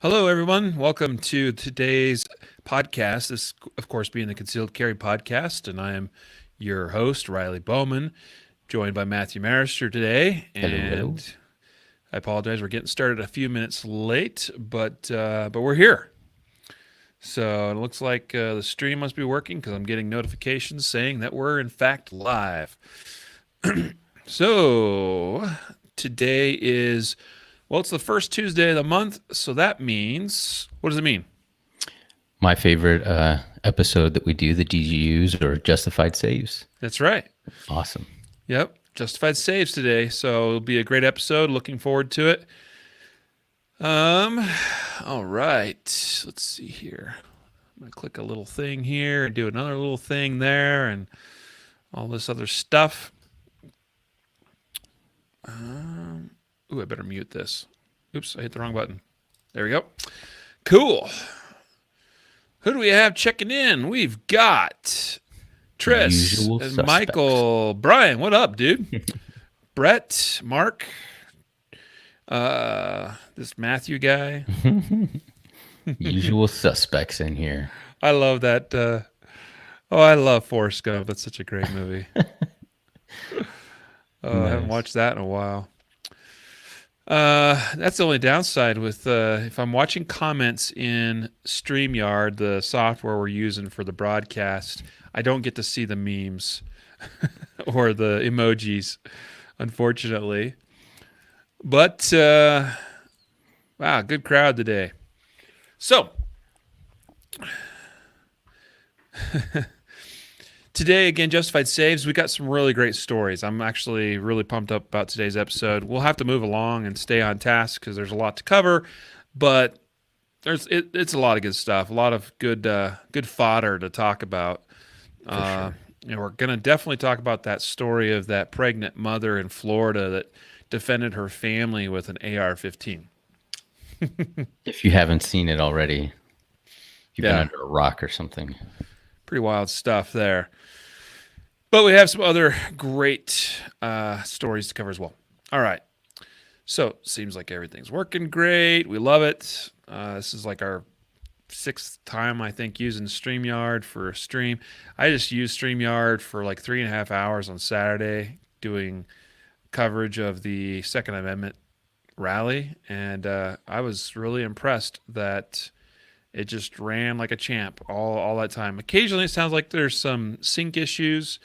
Hello, everyone. Welcome to today's podcast. This, of course, being the Concealed Carry podcast, and I am your host, Riley Bowman, joined by Matthew Marister today. Hello, hello. And I apologize, we're getting started a few minutes late, but we're here. So it looks like the stream must be working because I'm getting notifications saying that we're in fact live. So today is well, it's the first Tuesday of the month, so that means what does it mean? My favorite episode that we do, the DGUs or justified saves. That's right. Awesome. Yep, justified saves today, so it'll be a great episode. Looking forward to it. All right. Let's see here. I'm gonna click a little thing here and do another little thing there, and all this other stuff. Ooh, I better mute this. Oops, I hit the wrong button. There we go. Cool. Who do we have checking in? We've got Tris Usual and suspects. Michael. Brian, what up, dude? Brett, Mark, this Matthew guy. Usual suspects in here. I love that. I love Forrest Gump. That's such a great movie. I haven't watched that in a while. That's the only downside with if I'm watching comments in StreamYard, the software we're using for the broadcast, I don't get to see the memes or the emojis, unfortunately. But wow, good crowd today. So today, again, Justified Saves, we got some really great stories. I'm actually really pumped up about today's episode. We'll have to move along and stay on task because there's a lot to cover, but it's a lot of good stuff, a lot of good fodder to talk about. Sure. We're going to definitely talk about that story of that pregnant mother in Florida that defended her family with an AR-15. If you haven't seen it already, you've been Yeah, under a rock or something. pretty wild stuff there. But we have some other great stories to cover as well. All right. So, seems like everything's working great. We love it. This is like our sixth time, I think, using StreamYard for a stream. I just used StreamYard for like 3.5 hours on Saturday doing coverage of the Second Amendment rally. And I was really impressed that it just ran like a champ all that time. Occasionally, it sounds like there's some sync issues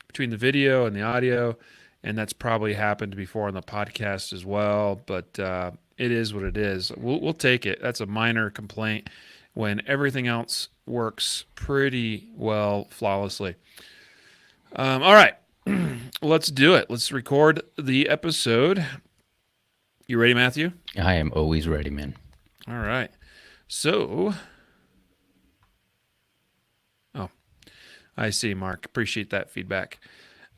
between the video and the audio, and that's probably happened before on the podcast as well. But it is what it is. We'll take it. That's a minor complaint when everything else works pretty well, flawlessly. All right, let's do it. Let's record the episode. You ready, Matthew? I am always ready, man. All right. So, I see, Mark. Appreciate that feedback.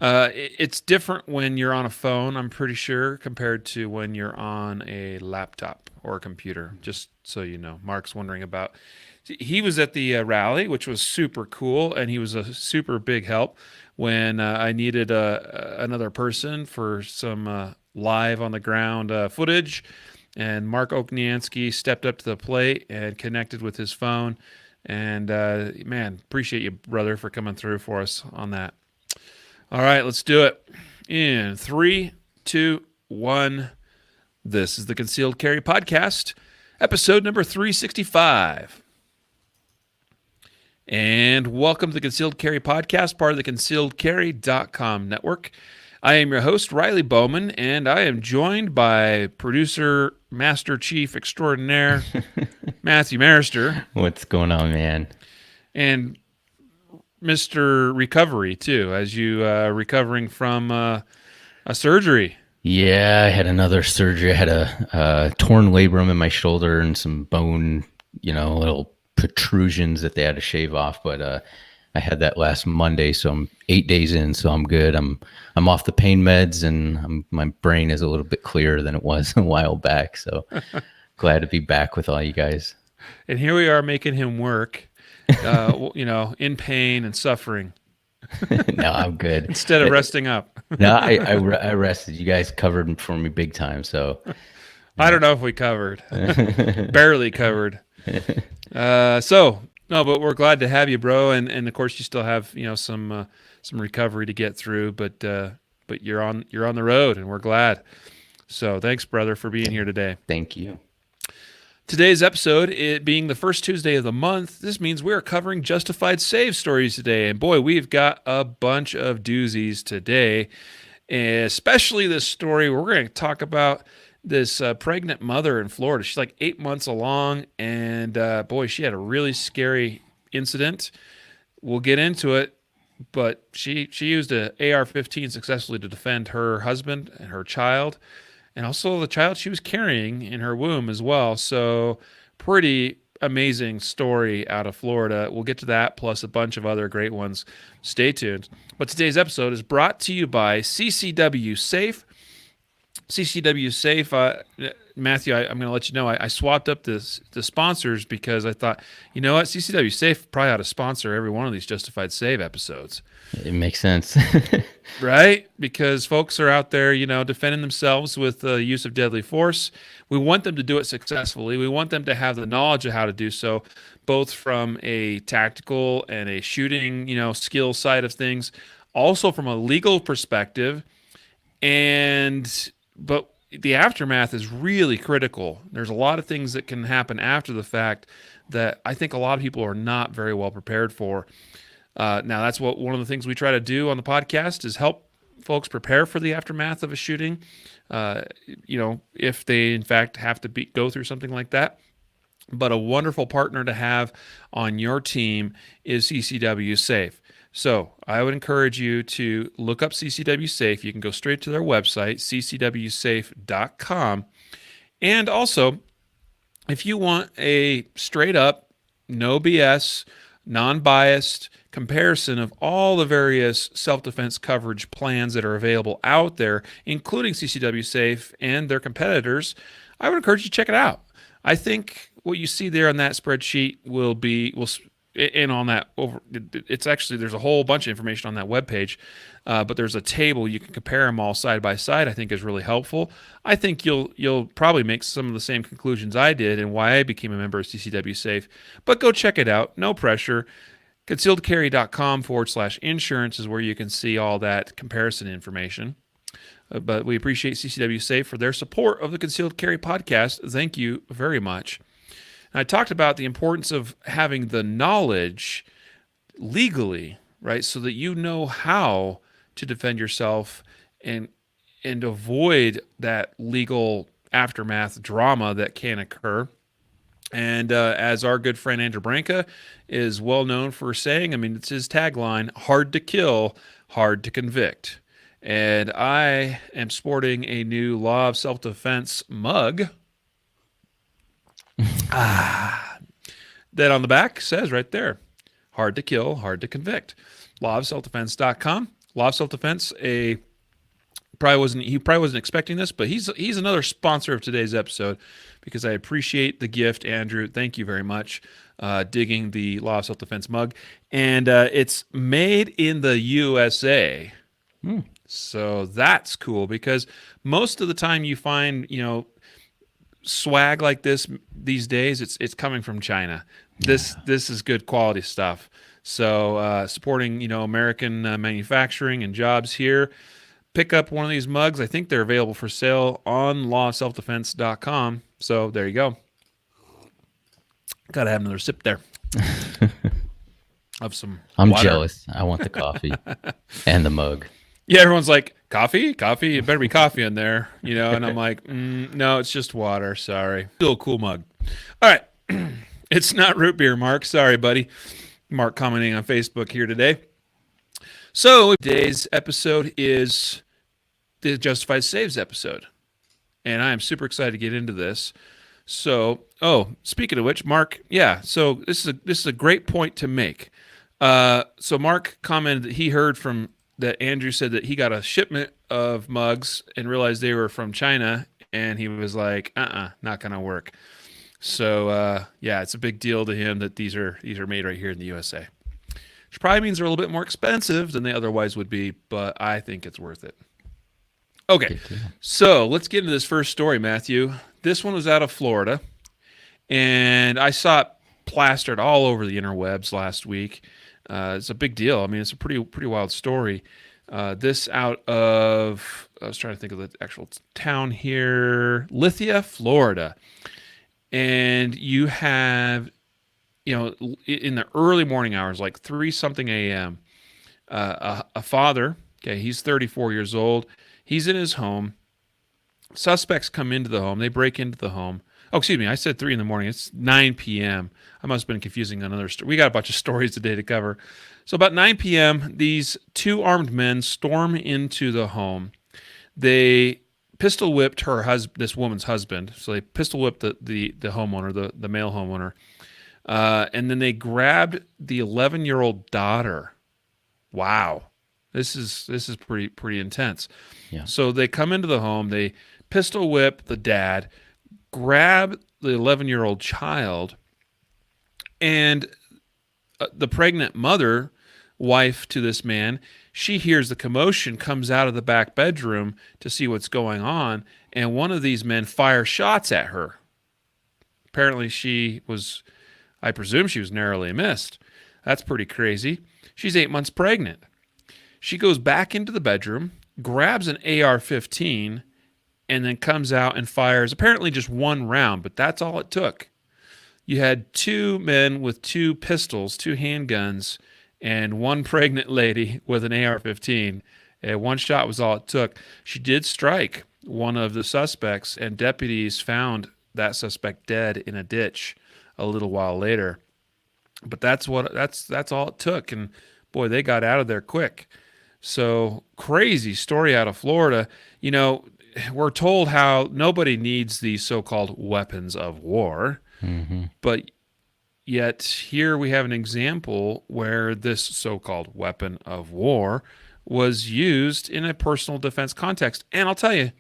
It's different when you're on a phone, I'm pretty sure, compared to when you're on a laptop or a computer, just so you know. Mark's wondering about. He was at the rally, which was super cool, and he was a super big help when I needed another person for some live on the ground footage. And Mark Okniansky stepped up to the plate and connected with his phone. And man, appreciate you, brother, for coming through for us on that. All right, let's do it. In 3, 2, 1. This is the Concealed Carry Podcast, episode number 365. And welcome to the Concealed Carry Podcast, part of the concealedcarry.com network. I am your host, Riley Bowman, and I am joined by producer, master chief extraordinaire, Matthew Marister, What's going on, man? and Mr. Recovery, too, as you recovering from a surgery. Yeah, I had another surgery. I had a torn labrum in my shoulder and some bone, little protrusions that they had to shave off. But I had that last Monday, so I'm 8 days in, so I'm good. I'm off the pain meds, and my brain is a little bit clearer than it was a while back. So glad to be back with all you guys. And here we are making him work, in pain and suffering No, I'm good. instead of resting up. No, I rested. You guys covered for me big time. So I don't know if we covered. Barely covered. No, but we're glad to have you, bro. And of course, you still have some recovery to get through, but you're on the road, and we're glad. So thanks, brother, for being here today. Thank you. Today's episode, it being the first Tuesday of the month, this means we're covering justified save stories today. And boy, we've got a bunch of doozies today, especially this story. We're going to talk about this pregnant mother in Florida. She's like 8 months along, and boy, she had a really scary incident. We'll get into it, but she used an AR-15 successfully to defend her husband and her child, and also the child she was carrying in her womb as well. So pretty amazing story out of Florida. We'll get to that, plus a bunch of other great ones. Stay tuned. But today's episode is brought to you by CCW Safe. CCW Safe, Matthew, I'm going to let you know, I swapped up the sponsors because I thought, you know what, CCW Safe probably ought to sponsor every one of these Justified Save episodes. It makes sense. Right? Because folks are out there, defending themselves with the use of deadly force. We want them to do it successfully. We want them to have the knowledge of how to do so, both from a tactical and a shooting, skill side of things, also from a legal perspective. But the aftermath is really critical. There's a lot of things that can happen after the fact that I think a lot of people are not very well prepared for. Now, that's one of the things we try to do on the podcast is help folks prepare for the aftermath of a shooting. If they in fact have to go through something like that. But a wonderful partner to have on your team is CCW Safe. So I would encourage you to look up CCW Safe. You can go straight to their website, ccwsafe.com. And also, if you want a straight up, no BS, non-biased comparison of all the various self-defense coverage plans that are available out there, including CCW Safe and their competitors, I would encourage you to check it out. I think what you see there on that spreadsheet it's actually, there's a whole bunch of information on that webpage, but there's a table. You can compare them all side by side. I think is really helpful. I think you'll probably make some of the same conclusions I did and why I became a member of CCW Safe, but go check it out. No pressure. Concealedcarry.com/insurance is where you can see all that comparison information. But we appreciate CCW Safe for their support of the Concealed Carry podcast. Thank you very much. And I talked about the importance of having the knowledge legally, right, so that you know how to defend yourself and avoid that legal aftermath drama that can occur. And as our good friend Andrew Branca is well known for saying, it's his tagline, hard to kill, hard to convict. And I am sporting a new Law of Self-Defense mug. That on the back says right there, hard to kill, hard to convict. Lawofselfdefense.com. Law of Self-Defense, he probably wasn't expecting this, but he's another sponsor of today's episode because I appreciate the gift, Andrew. Thank you very much. Digging the Law of Self-Defense mug. And it's made in the USA. So that's cool because most of the time you find, swag like this these days, it's coming from China. This is good quality stuff. So supporting, American manufacturing and jobs here. Pick up one of these mugs. I think they're available for sale on lawofselfdefense.com. So there you go. Got to have another sip there. Of some I'm water. jealous. I want the coffee and the mug. Yeah, everyone's like, coffee? It better be coffee in there, and I'm like, no, it's just water. Sorry. Still a cool mug. All right. It's not root beer, Mark. Sorry, buddy. Mark commenting on Facebook here today. So today's episode is the Justified Saves episode. And I am super excited to get into this. So, speaking of which, Mark, so this is a great point to make. So Mark commented that he heard that Andrew said that he got a shipment of mugs and realized they were from China, and he was like, not gonna work. So it's a big deal to him that these are made right here in the USA. Which probably means they're a little bit more expensive than they otherwise would be, but I think it's worth it. Okay, so let's get into this first story, Matthew. This one was out of Florida, and I saw it plastered all over the interwebs last week. It's a big deal. I mean, it's a pretty wild story. This out of I was trying to think of the actual town here, Lithia, Florida, and you have in the early morning hours, like 3 something a.m. A father, okay, he's 34 years old. He's in his home. Suspects come into the home. They break into the home. Oh, excuse me. I said 3 in the morning. It's 9 p.m. I must have been confusing another story. We got a bunch of stories today to cover. So about 9 p.m., these two armed men storm into the home. They pistol whipped this woman's husband. So they pistol whipped the homeowner, the male homeowner, and then they grabbed the 11-year-old daughter. Wow, this is pretty intense. Yeah. So they come into the home. They pistol whip the dad, grab the 11-year-old child, and the pregnant mother, wife to this man, she hears the commotion, comes out of the back bedroom to see what's going on, and one of these men fires shots at her. Apparently I presume she was narrowly missed. That's pretty crazy. She's 8 months pregnant. She goes back into the bedroom, grabs an AR-15, and then comes out and fires apparently just one round, but that's all it took. You had two men with two pistols, two handguns, and one pregnant lady with an AR-15. And one shot was all it took. She did strike one of the suspects, and deputies found that suspect dead in a ditch a little while later. But that's all it took, and boy, they got out of there quick. So crazy story out of Florida. We're told how nobody needs these so-called weapons of war, but yet here we have an example where this so-called weapon of war was used in a personal defense context. And I'll tell you,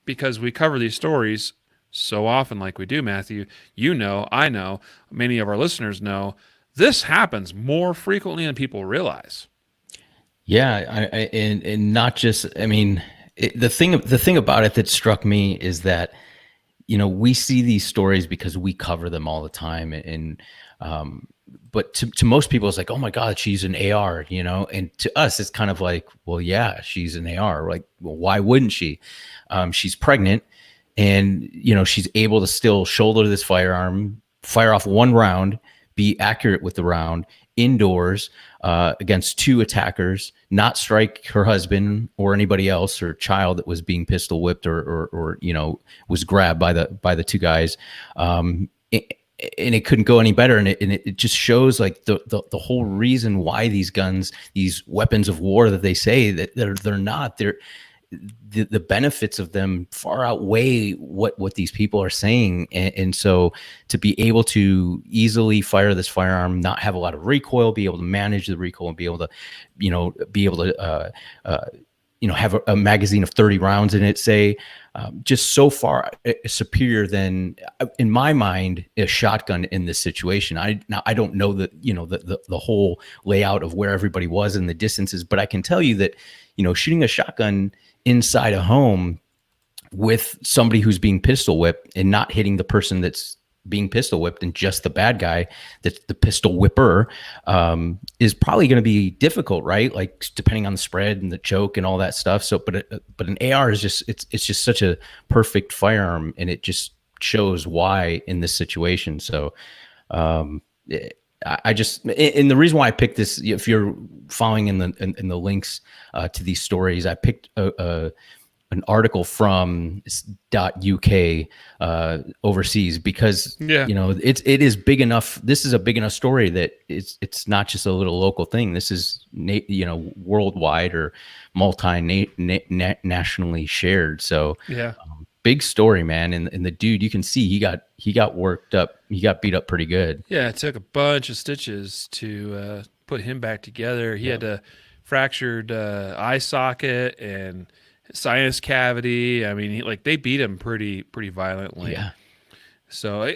because we cover these stories so often like we do, Matthew, I know, many of our listeners know, this happens more frequently than people realize. Yeah, and not just. I mean, the thing about it that struck me is that we see these stories because we cover them all the time, and but to most people it's like, oh my God, she's an AR, and to us it's kind of like, well, yeah, she's an AR. Like, well, why wouldn't she? She's pregnant, and she's able to still shoulder this firearm, fire off one round, be accurate with the round indoors against two attackers, not strike her husband or anybody else or child that was being pistol whipped or was grabbed by the two guys. And it couldn't go any better. And it just shows like the whole reason why these guns, these weapons of war that they say that they're the benefits of them far outweigh what these people are saying. And so to be able to easily fire this firearm, not have a lot of recoil, be able to manage the recoil and be able to, have a magazine of 30 rounds in it, say, just so far superior than, in my mind, a shotgun in this situation. I don't know the whole layout of where everybody was and the distances, but I can tell you that, shooting a shotgun inside a home with somebody who's being pistol whipped and not hitting the person that's being pistol whipped and just the bad guy that's the pistol whipper is probably going to be difficult, right? Like depending on the spread and the choke and all that stuff. So, but an AR is just, it's just such a perfect firearm, and it just shows why in this situation. So, I just, and the reason why I picked this, if you're following in the links to these stories, I picked an article from .uk overseas because it is big enough. This is a big enough story that it's not just a little local thing. This is worldwide or nationally shared. So Yeah. Big story, man. And the dude, you can see he got worked up. He got beat up pretty good. Yeah, it took a bunch of stitches to put him back together. He had a fractured eye socket and sinus cavity. I mean, they beat him pretty violently. Yeah. So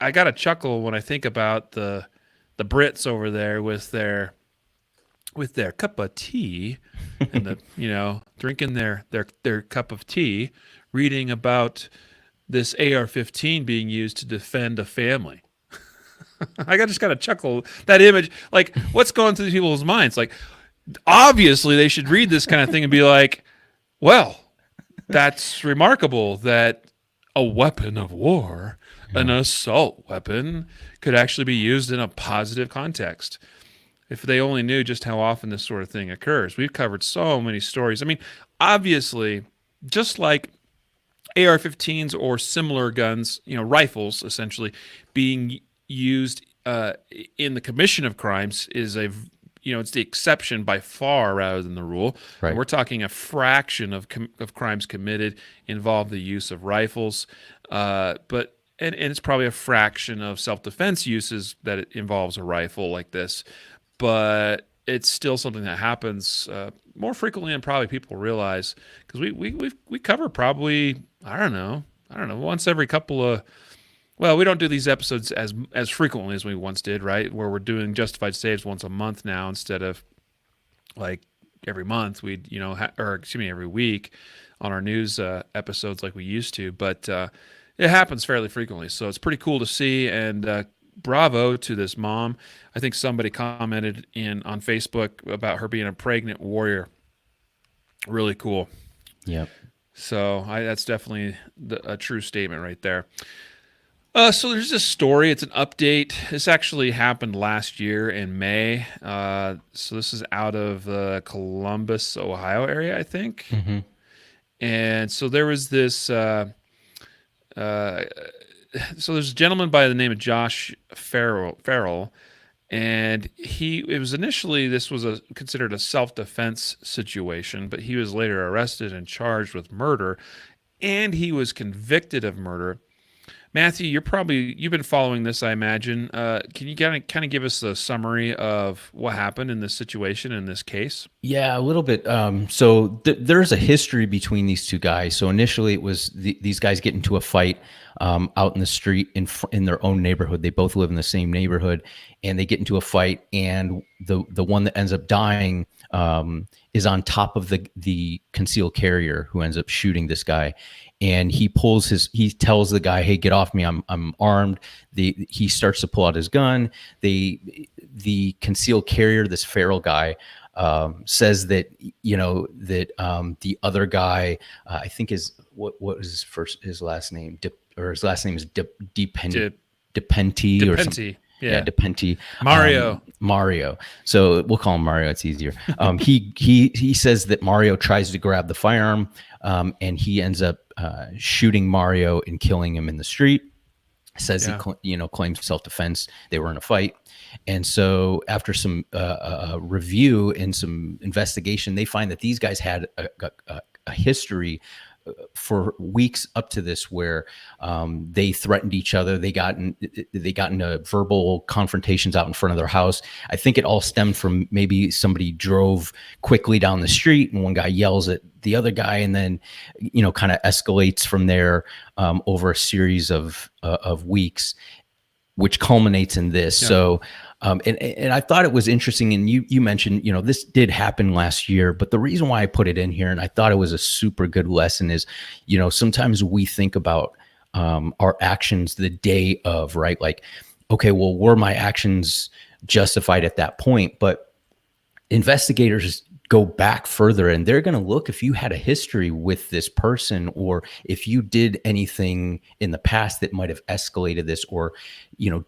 I got a chuckle when I think about the Brits over there with their cup of tea and drinking their cup of tea, reading about this AR-15 being used to defend a family. Just got to chuckle. That image, like, what's going through people's minds? Like, obviously, they should read this kind of thing and be like, well, that's remarkable that a weapon of war, an assault weapon, could actually be used in a positive context. If they only knew just how often this sort of thing occurs. We've covered so many stories. I mean, obviously, just like AR-15s or similar guns, rifles essentially being used in the commission of crimes is it's the exception by far rather than the rule. Right. And we're talking a fraction of crimes committed involve the use of rifles, but it's probably a fraction of self-defense uses that it involves a rifle like this, but it's still something that happens more frequently than probably people realize, because we cover probably I don't know once every couple of, well, we don't do these episodes as frequently as we once did, right? Where we're doing justified saves once a month now instead of like every month. We'd every week on our news episodes like we used to, but it happens fairly frequently, so it's pretty cool to see. And bravo to this mom. I think somebody commented on Facebook about her being a pregnant warrior. Really cool. Yep. So that's definitely a true statement right there. So there's this story. It's an update. This actually happened last year in May. So this is out of the Columbus, Ohio area, I think. Mm-hmm. And so there was this. So there's a gentleman by the name of Josh Farrell, and this was considered a self-defense situation, but he was later arrested and charged with murder, and he was convicted of murder. Matthew, you've been following this, I imagine. Can you kind of give us a summary of what happened in this situation, in this case? Yeah, a little bit. So there's a history between these two guys. So initially, it was these guys get into a fight out in the street in their own neighborhood. They both live in the same neighborhood, and they get into a fight. And the one that ends up dying is on top of the concealed carrier who ends up shooting this guy. And he tells the guy, "Hey, get off me! I'm armed." He starts to pull out his gun. The concealed carrier, this Farrell guy, says that the other guy, I think what was his last name? His last name is Depenti or something. Yeah, Depenti. Mario. So we'll call him Mario. It's easier. He says that Mario tries to grab the firearm, and he ends up shooting Mario and killing him in the street. Says he claims self-defense. They were in a fight, and so after some review and some investigation, they find that these guys had a history for weeks up to this where they threatened each other. They got into verbal confrontations out in front of their house. I think it all stemmed from maybe somebody drove quickly down the street and one guy yells at the other guy, and then kind of escalates from there over a series of weeks, which culminates in this. Yeah. So and I thought it was interesting, and you mentioned, this did happen last year, but the reason why I put it in here, and I thought it was a super good lesson, is, sometimes we think about our actions the day of, right? Like, okay, well, were my actions justified at that point? But investigators go back further, and they're going to look if you had a history with this person, or if you did anything in the past that might have escalated this, or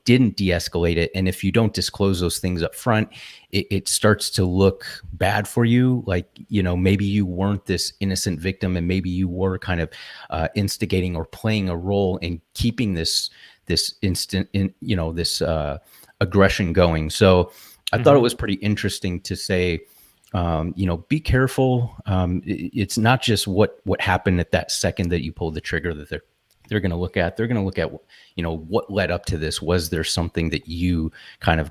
didn't de-escalate it. And if you don't disclose those things up front, it starts to look bad for you. Like, maybe you weren't this innocent victim, and maybe you were kind of instigating or playing a role in keeping this aggression going. So I thought it was pretty interesting to say, be careful. It's not just what happened at that second that you pulled the trigger that they're going to look at. They're going to look at, what led up to this. Was there something that you kind of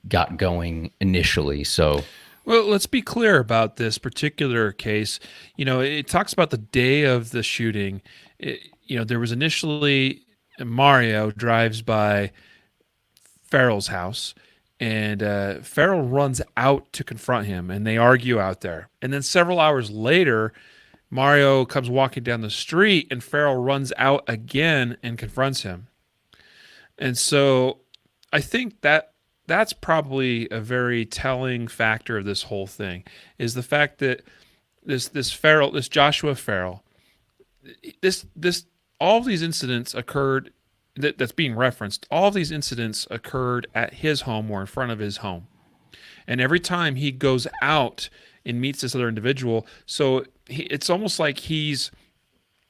got going initially? So, well, let's be clear about this particular case. It talks about the day of the shooting. There was initially Mario drives by Farrell's house, and Farrell runs out to confront him, and they argue out there. And then several hours later, Mario comes walking down the street, and Farrell runs out again and confronts him. And so I think that that's probably a very telling factor of this whole thing is the fact that this Joshua Farrell, this all of these incidents occurred that's being referenced. All of these incidents occurred at his home or in front of his home. And every time he goes out and meets this other individual, so it's almost like he's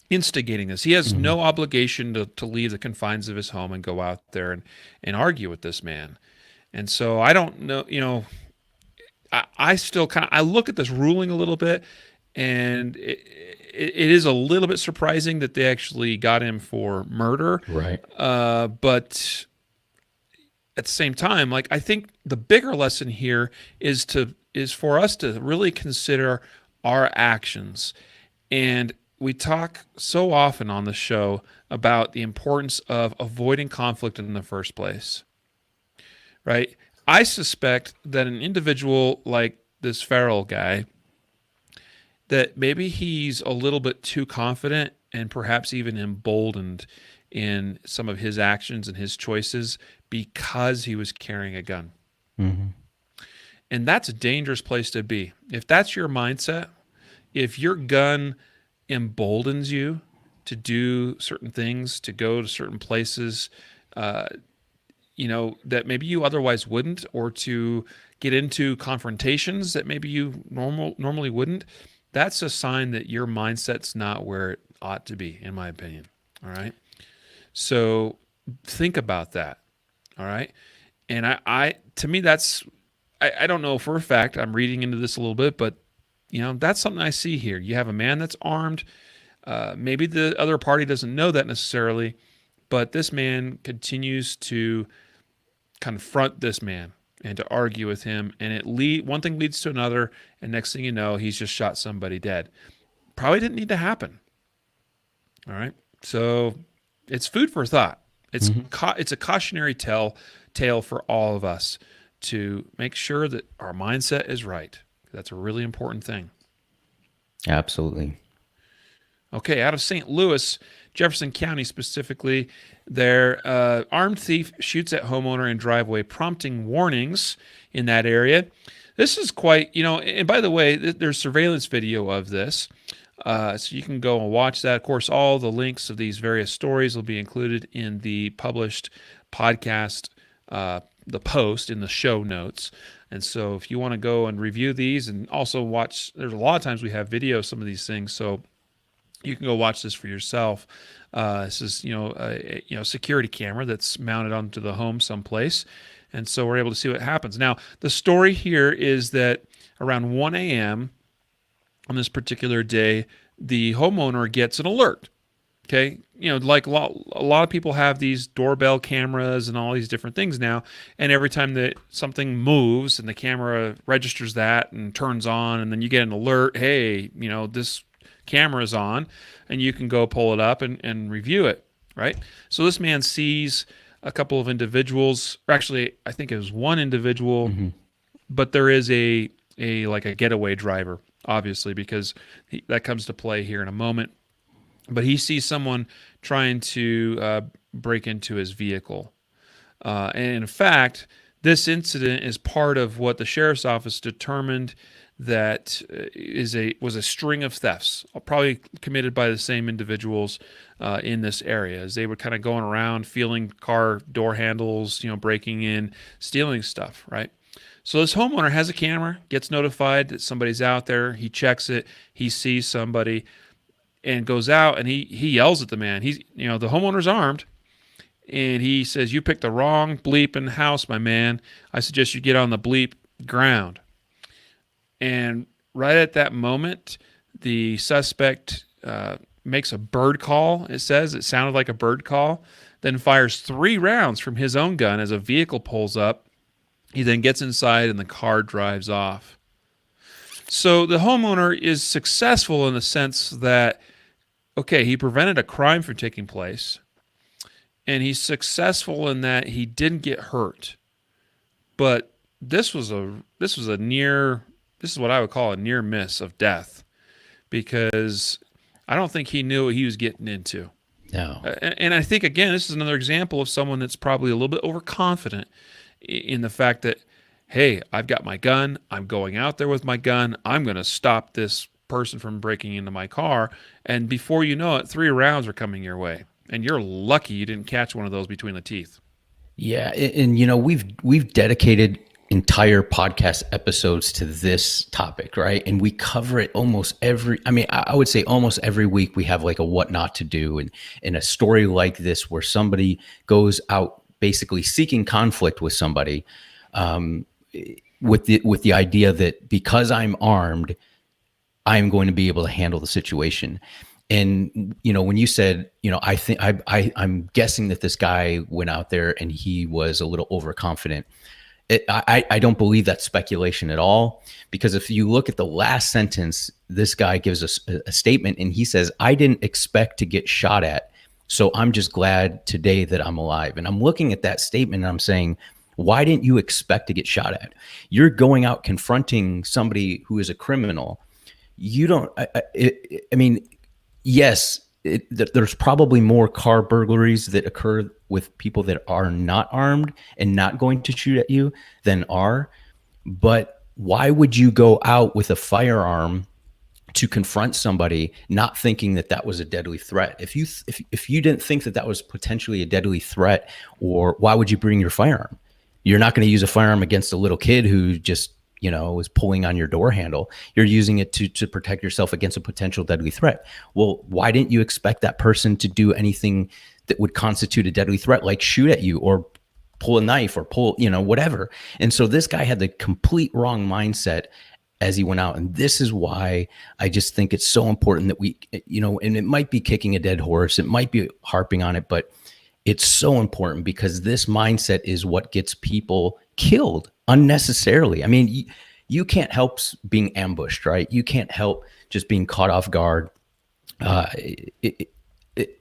instigating this. He has no obligation to leave the confines of his home and go out there and argue with this man. And so I don't know, I still I look at this ruling a little bit, and it is a little bit surprising that they actually got him for murder. Right. But at the same time, like, I think the bigger lesson here is for us to really consider our actions. And we talk so often on the show about the importance of avoiding conflict in the first place, right? I suspect that an individual like this Farrell guy, that maybe he's a little bit too confident and perhaps even emboldened in some of his actions and his choices because he was carrying a gun. Mm-hmm. And that's a dangerous place to be. If that's your mindset, if your gun emboldens you to do certain things, to go to certain places, that maybe you otherwise wouldn't, or to get into confrontations that maybe you normally wouldn't, that's a sign that your mindset's not where it ought to be, in my opinion. All right. So think about that. All right. And to me, I don't know for a fact, I'm reading into this a little bit, but that's something I see here. You have a man that's armed. Maybe the other party doesn't know that necessarily, but this man continues to confront this man and to argue with him. And one thing leads to another. And next thing you know, he's just shot somebody dead. Probably didn't need to happen. All right. So it's food for thought. It's it's a cautionary tale for all of us to make sure that our mindset is right. That's a really important thing. Absolutely. Okay, out of St. Louis, Jefferson County specifically, their armed thief shoots at homeowner in driveway, prompting warnings in that area. This is quite, and by the way, there's surveillance video of this. So you can go and watch that. Of course, all the links of these various stories will be included in the published podcast, the post in the show notes. And so if you want to go and review these and also watch, there's a lot of times we have video of some of these things. So you can go watch this for yourself. This is, a security camera that's mounted onto the home someplace. And so we're able to see what happens. Now, the story here is that around 1 a.m. on this particular day, the homeowner gets an alert. Okay, like a lot of people have these doorbell cameras and all these different things now, and every time that something moves and the camera registers that and turns on, and then you get an alert, hey, this camera is on, and you can go pull it up and review it, right? So this man sees a couple of individuals, or actually, I think it was one individual, but there is a getaway driver, obviously, because that comes to play here in a moment. But he sees someone trying to break into his vehicle. And in fact, this incident is part of what the sheriff's office determined that was a string of thefts, probably committed by the same individuals in this area, as they were kind of going around feeling car door handles, breaking in, stealing stuff, right? So this homeowner has a camera, gets notified that somebody's out there. He checks it. He sees somebody and goes out, and he yells at the man. The homeowner's armed, and he says, "You picked the wrong bleeping house, my man. I suggest you get on the bleep ground." And right at that moment, the suspect makes a bird call. It says it sounded like a bird call, then fires 3 rounds from his own gun as a vehicle pulls up. He then gets inside, and the car drives off. So the homeowner is successful in the sense that, okay, he prevented a crime from taking place, and he's successful in that he didn't get hurt. But this was what I would call a near miss of death, because I don't think he knew what he was getting into. No. And I think, again, this is another example of someone that's probably a little bit overconfident in the fact that, hey, I've got my gun. I'm going out there with my gun. I'm going to stop this person from breaking into my car. And before you know it, 3 rounds are coming your way. And you're lucky you didn't catch one of those between the teeth. Yeah, and we've dedicated entire podcast episodes to this topic, right? And we cover it almost every. I mean, I would say almost every week we have like a what not to do, and in a story like this where somebody goes out basically seeking conflict with somebody, with the idea that because I'm armed, I'm going to be able to handle the situation. And, when you said, I think I'm guessing that this guy went out there and he was a little overconfident. I don't believe that's speculation at all, because if you look at the last sentence, this guy gives us a statement and he says, I didn't expect to get shot at. So I'm just glad today that I'm alive. And I'm looking at that statement and I'm saying, why didn't you expect to get shot at? You're going out confronting somebody who is a criminal. You don't, I mean, yes, there's probably more car burglaries that occur with people that are not armed and not going to shoot at you than are. But why would you go out with a firearm to confront somebody not thinking that that was a deadly threat? If you didn't think that that was potentially a deadly threat, or why would you bring your firearm? You're not going to use a firearm against a little kid who just was pulling on your door handle. You're using it to protect yourself against a potential deadly threat. Well, why didn't you expect that person to do anything that would constitute a deadly threat, like shoot at you or pull a knife or pull, whatever? And so this guy had the complete wrong mindset as he went out. And this is why I just think it's so important that we, and it might be kicking a dead horse, it might be harping on it, but it's so important because this mindset is what gets people killed unnecessarily. I mean, you can't help being ambushed, right? You can't help just being caught off guard. It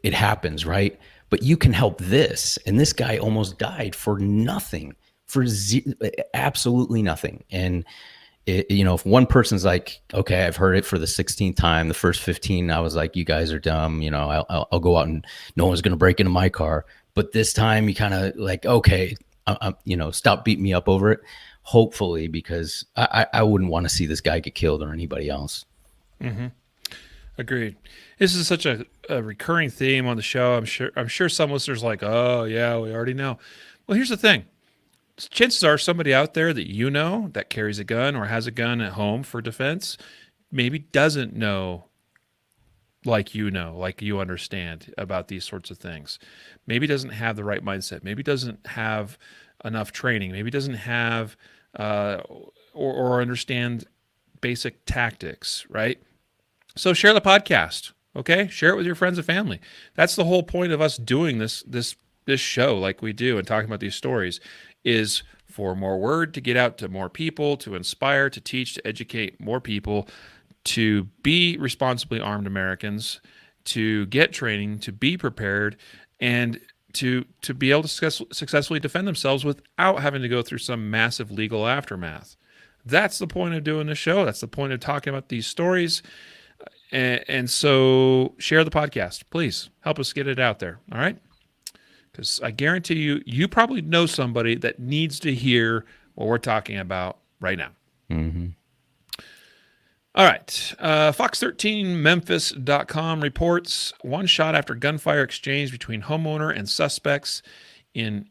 happens, right? But you can help this. And this guy almost died for nothing, absolutely nothing. And if one person's like, okay, I've heard it for the 16th time, the first 15, I was like, you guys are dumb. I'll go out and no one's going to break into my car. But this time you kind of like, okay, stop beating me up over it. Hopefully, because I wouldn't want to see this guy get killed or anybody else. Mm-hmm. Agreed. This is such a recurring theme on the show. I'm sure some listeners are like, oh yeah, we already know. Well, here's the thing. Chances are somebody out there that that carries a gun or has a gun at home for defense maybe doesn't know like you understand about these sorts of things. Maybe doesn't have the right mindset. Maybe doesn't have enough training. Maybe doesn't have or understand basic tactics, right? So share the podcast, okay? Share it with your friends and family. That's the whole point of us doing this show like we do and talking about these stories, is for more word to get out to more people, to inspire, to teach, to educate more people, to be responsibly armed Americans, to get training, to be prepared, and to be able to successfully defend themselves without having to go through some massive legal aftermath. That's the point of doing the show. That's the point of talking about these stories. And so share the podcast. Please help us get it out there. All right? Because I guarantee you probably know somebody that needs to hear what we're talking about right now. Mm-hmm. All right. Fox13Memphis.com reports one shot after gunfire exchange between homeowner and suspects in,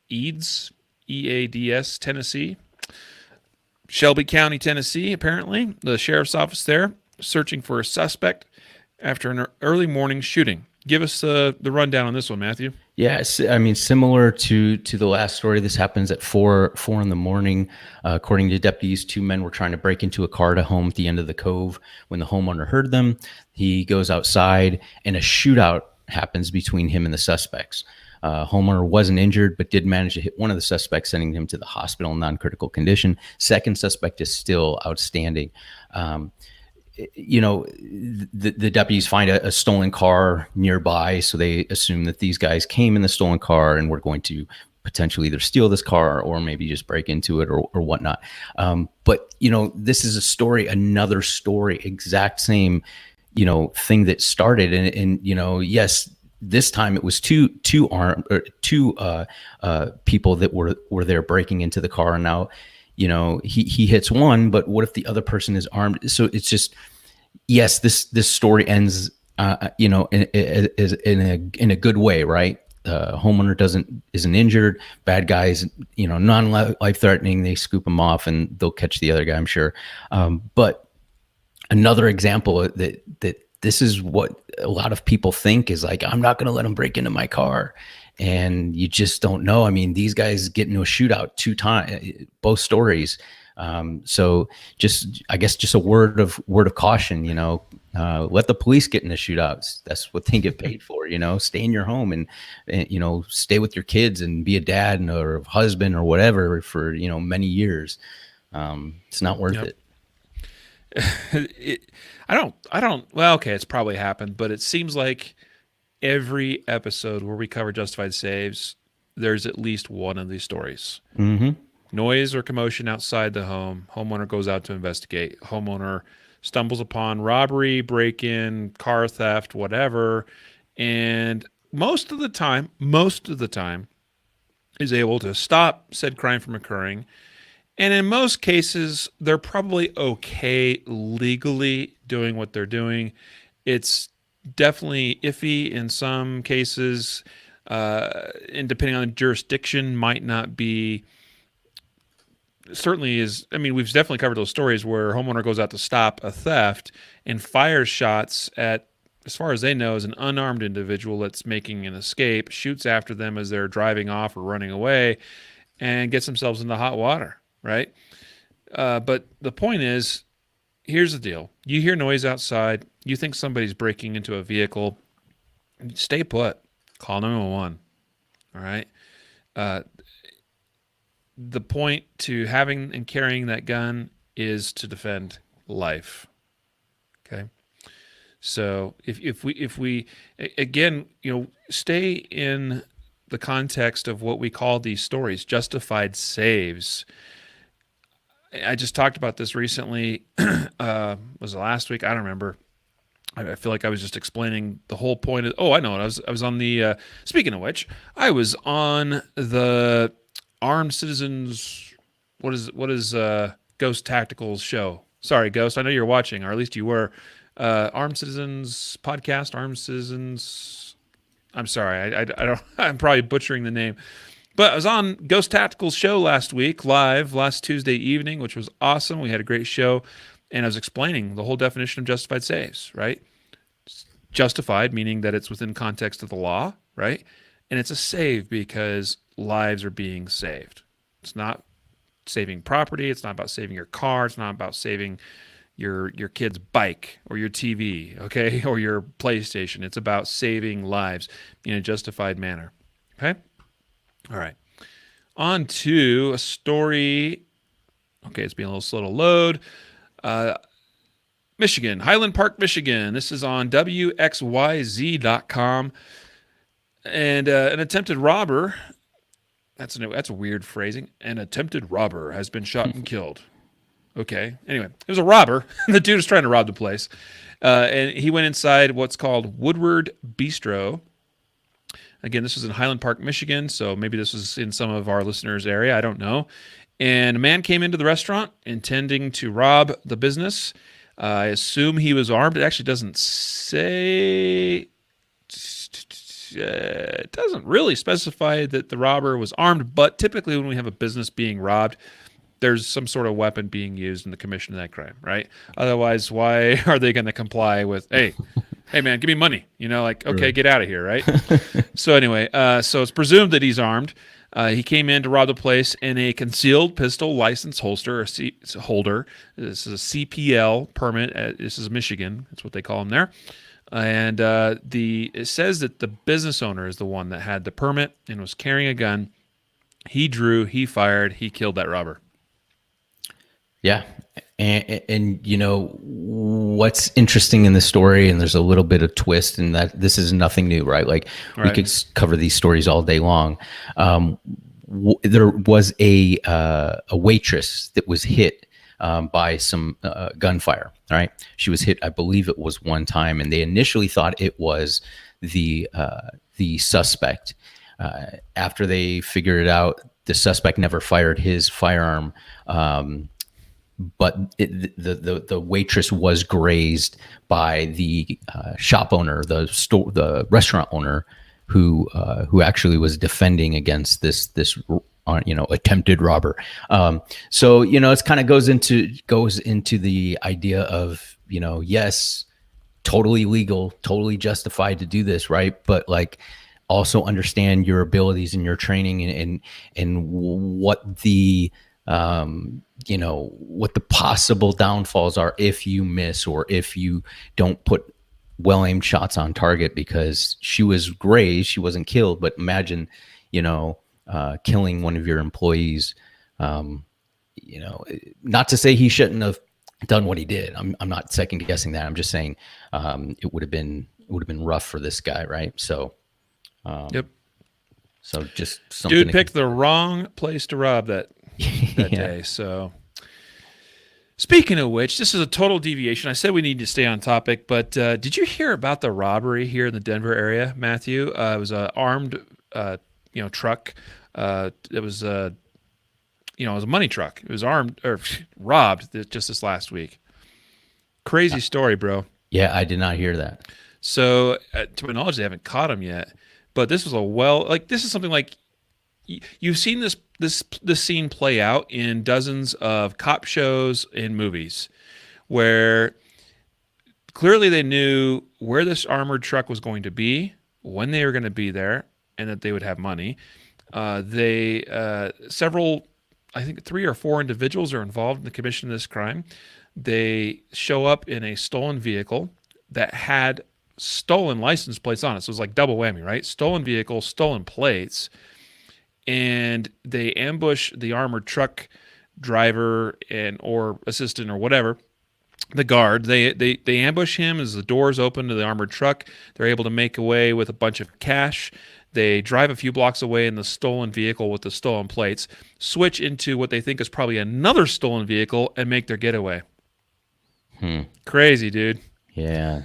Eads, E-A-D-S, Tennessee. Shelby County, Tennessee, apparently. The sheriff's office there searching for a suspect after an early morning shooting. Give us the rundown on this one, Matthew. Yeah, I mean, similar to the last story, this happens at 4 in the morning. According to deputies, 2 men were trying to break into a car at a home at the end of the cove. When the homeowner heard them, he goes outside, and a shootout happens between him and the suspects. Homeowner wasn't injured, but did manage to hit one of the suspects, sending him to the hospital in non-critical condition. Second suspect is still outstanding. The deputies find a stolen car nearby, so they assume that these guys came in the stolen car and were going to potentially either steal this car or maybe just break into it or whatnot. But this is another story, exact same, thing that started. And yes, this time it was two people that were there breaking into the car. And now, he hits one, but what if the other person is armed? So it's just, yes, this story ends, in a good way, right? Homeowner isn't injured. Bad guys, non-life threatening. They scoop them off and they'll catch the other guy, I'm sure. But another example that this is what a lot of people think is like, I'm not going to let them break into my car. And you just don't know. I mean, these guys get into a shootout 2 times, both stories. So I guess just a word of caution, let the police get into shootouts. That's what they get paid for, stay in your home and stay with your kids and be a dad or a husband or whatever for, many years. It's not worth it. Well, okay, it's probably happened, but it seems like every episode where we cover Justified Saves, there's at least one of these stories. Mm-hmm. Noise or commotion outside the home. Homeowner goes out to investigate. Homeowner stumbles upon robbery, break-in, car theft, whatever, and most of the time, is able to stop said crime from occurring. And in most cases, they're probably okay legally doing what they're doing. It's definitely iffy in some cases, and depending on the jurisdiction, might not be. Certainly is. I mean, we've definitely covered those stories where a homeowner goes out to stop a theft and fires shots at, as far as they know, is an unarmed individual that's making an escape, shoots after them as they're driving off or running away, and gets themselves into hot water, right? But the point is, here's the deal. You hear noise outside. You think somebody's breaking into a vehicle. Stay put. Call 911. All right? The point to having and carrying that gun is to defend life. Okay? So if we again, stay in the context of what we call these stories, justified saves. I just talked about this recently. Was it last week? I don't remember. I feel like I was just explaining the whole point of. Oh, I know it. I was on the. Speaking of which, I was on the Armed Citizens. What is Ghost Tactical's show? Sorry, Ghost. I know you're watching, or at least you were. Armed Citizens podcast. Armed Citizens. I'm sorry. I don't. I'm probably butchering the name. But I was on Ghost Tactical's show last week, live, last Tuesday evening, which was awesome. We had a great show, and I was explaining the whole definition of justified saves, right? Justified, meaning that it's within context of the law, right? And it's a save because lives are being saved. It's not saving property. It's not about saving your car. It's not about saving your kid's bike or your TV, okay, or your PlayStation. It's about saving lives in a justified manner, okay? All right. On to a story. Okay, it's being a little slow to load. Michigan, Highland Park, Michigan. This is on WXYZ.com. And an attempted robber, that's a weird phrasing. An attempted robber has been shot and killed. Okay. Anyway, it was a robber. The dude was trying to rob the place. And he went inside what's called Woodward Bistro. Again, this was in Highland Park, Michigan, so maybe this was in some of our listeners' area. I don't know. And a man came into the restaurant intending to rob the business. I assume he was armed. It actually doesn't say. It doesn't really specify that the robber was armed, but typically when we have a business being robbed, there's some sort of weapon being used in the commission of that crime, right? Otherwise, why are they going to comply with, hey man, give me money? Okay, Get out of here, right? So anyway, so it's presumed that he's armed. He came in to rob the place in a concealed pistol license holder. This is a CPL permit. This is Michigan. That's what they call them there. And it says that the business owner is the one that had the permit and was carrying a gun. He drew, he fired, he killed that robber. Yeah. And what's interesting in the story, and there's a little bit of twist in that this is nothing new, right? Like we could cover these stories all day long. there was a waitress that was hit by some gunfire. All right, she was hit. I believe it was one time, and they initially thought it was the suspect. After they figured it out, the suspect never fired his firearm. But the waitress was grazed by the shop owner, the restaurant owner, who actually was defending against this attempted robber. So it's kind of goes into the idea of yes, totally legal, totally justified to do this, right? But like also understand your abilities and your training and what the what the possible downfalls are if you miss or if you don't put well-aimed shots on target, because she was grazed, she wasn't killed, but imagine, killing one of your employees. Not to say he shouldn't have done what he did. I'm not second guessing that. I'm just saying it would have been rough for this guy, right? So Yep. So just something. Dude picked the wrong place to rob that day. So speaking of which, this is a total deviation. I said we need to stay on topic, but did you hear about the robbery here in the Denver area, Matthew? It was an armed, truck. It was it was a money truck. It was armed or robbed just this last week. Crazy story, bro. Yeah, I did not hear that. So, to my knowledge, they haven't caught him yet. But this was this is something like you've seen this scene play out in dozens of cop shows and movies, where clearly they knew where this armored truck was going to be, when they were going to be there, and that they would have money. Several, I think 3 or 4 individuals are involved in the commission of this crime. They show up in a stolen vehicle that had stolen license plates on it. So it was like double whammy, right? Stolen vehicle, stolen plates. And they ambush the armored truck driver or assistant or whatever, the guard. They ambush him as the doors open to the armored truck. They're able to make away with a bunch of cash. They drive a few blocks away in the stolen vehicle with the stolen plates, switch into what they think is probably another stolen vehicle, and make their getaway. Crazy, dude. Yeah.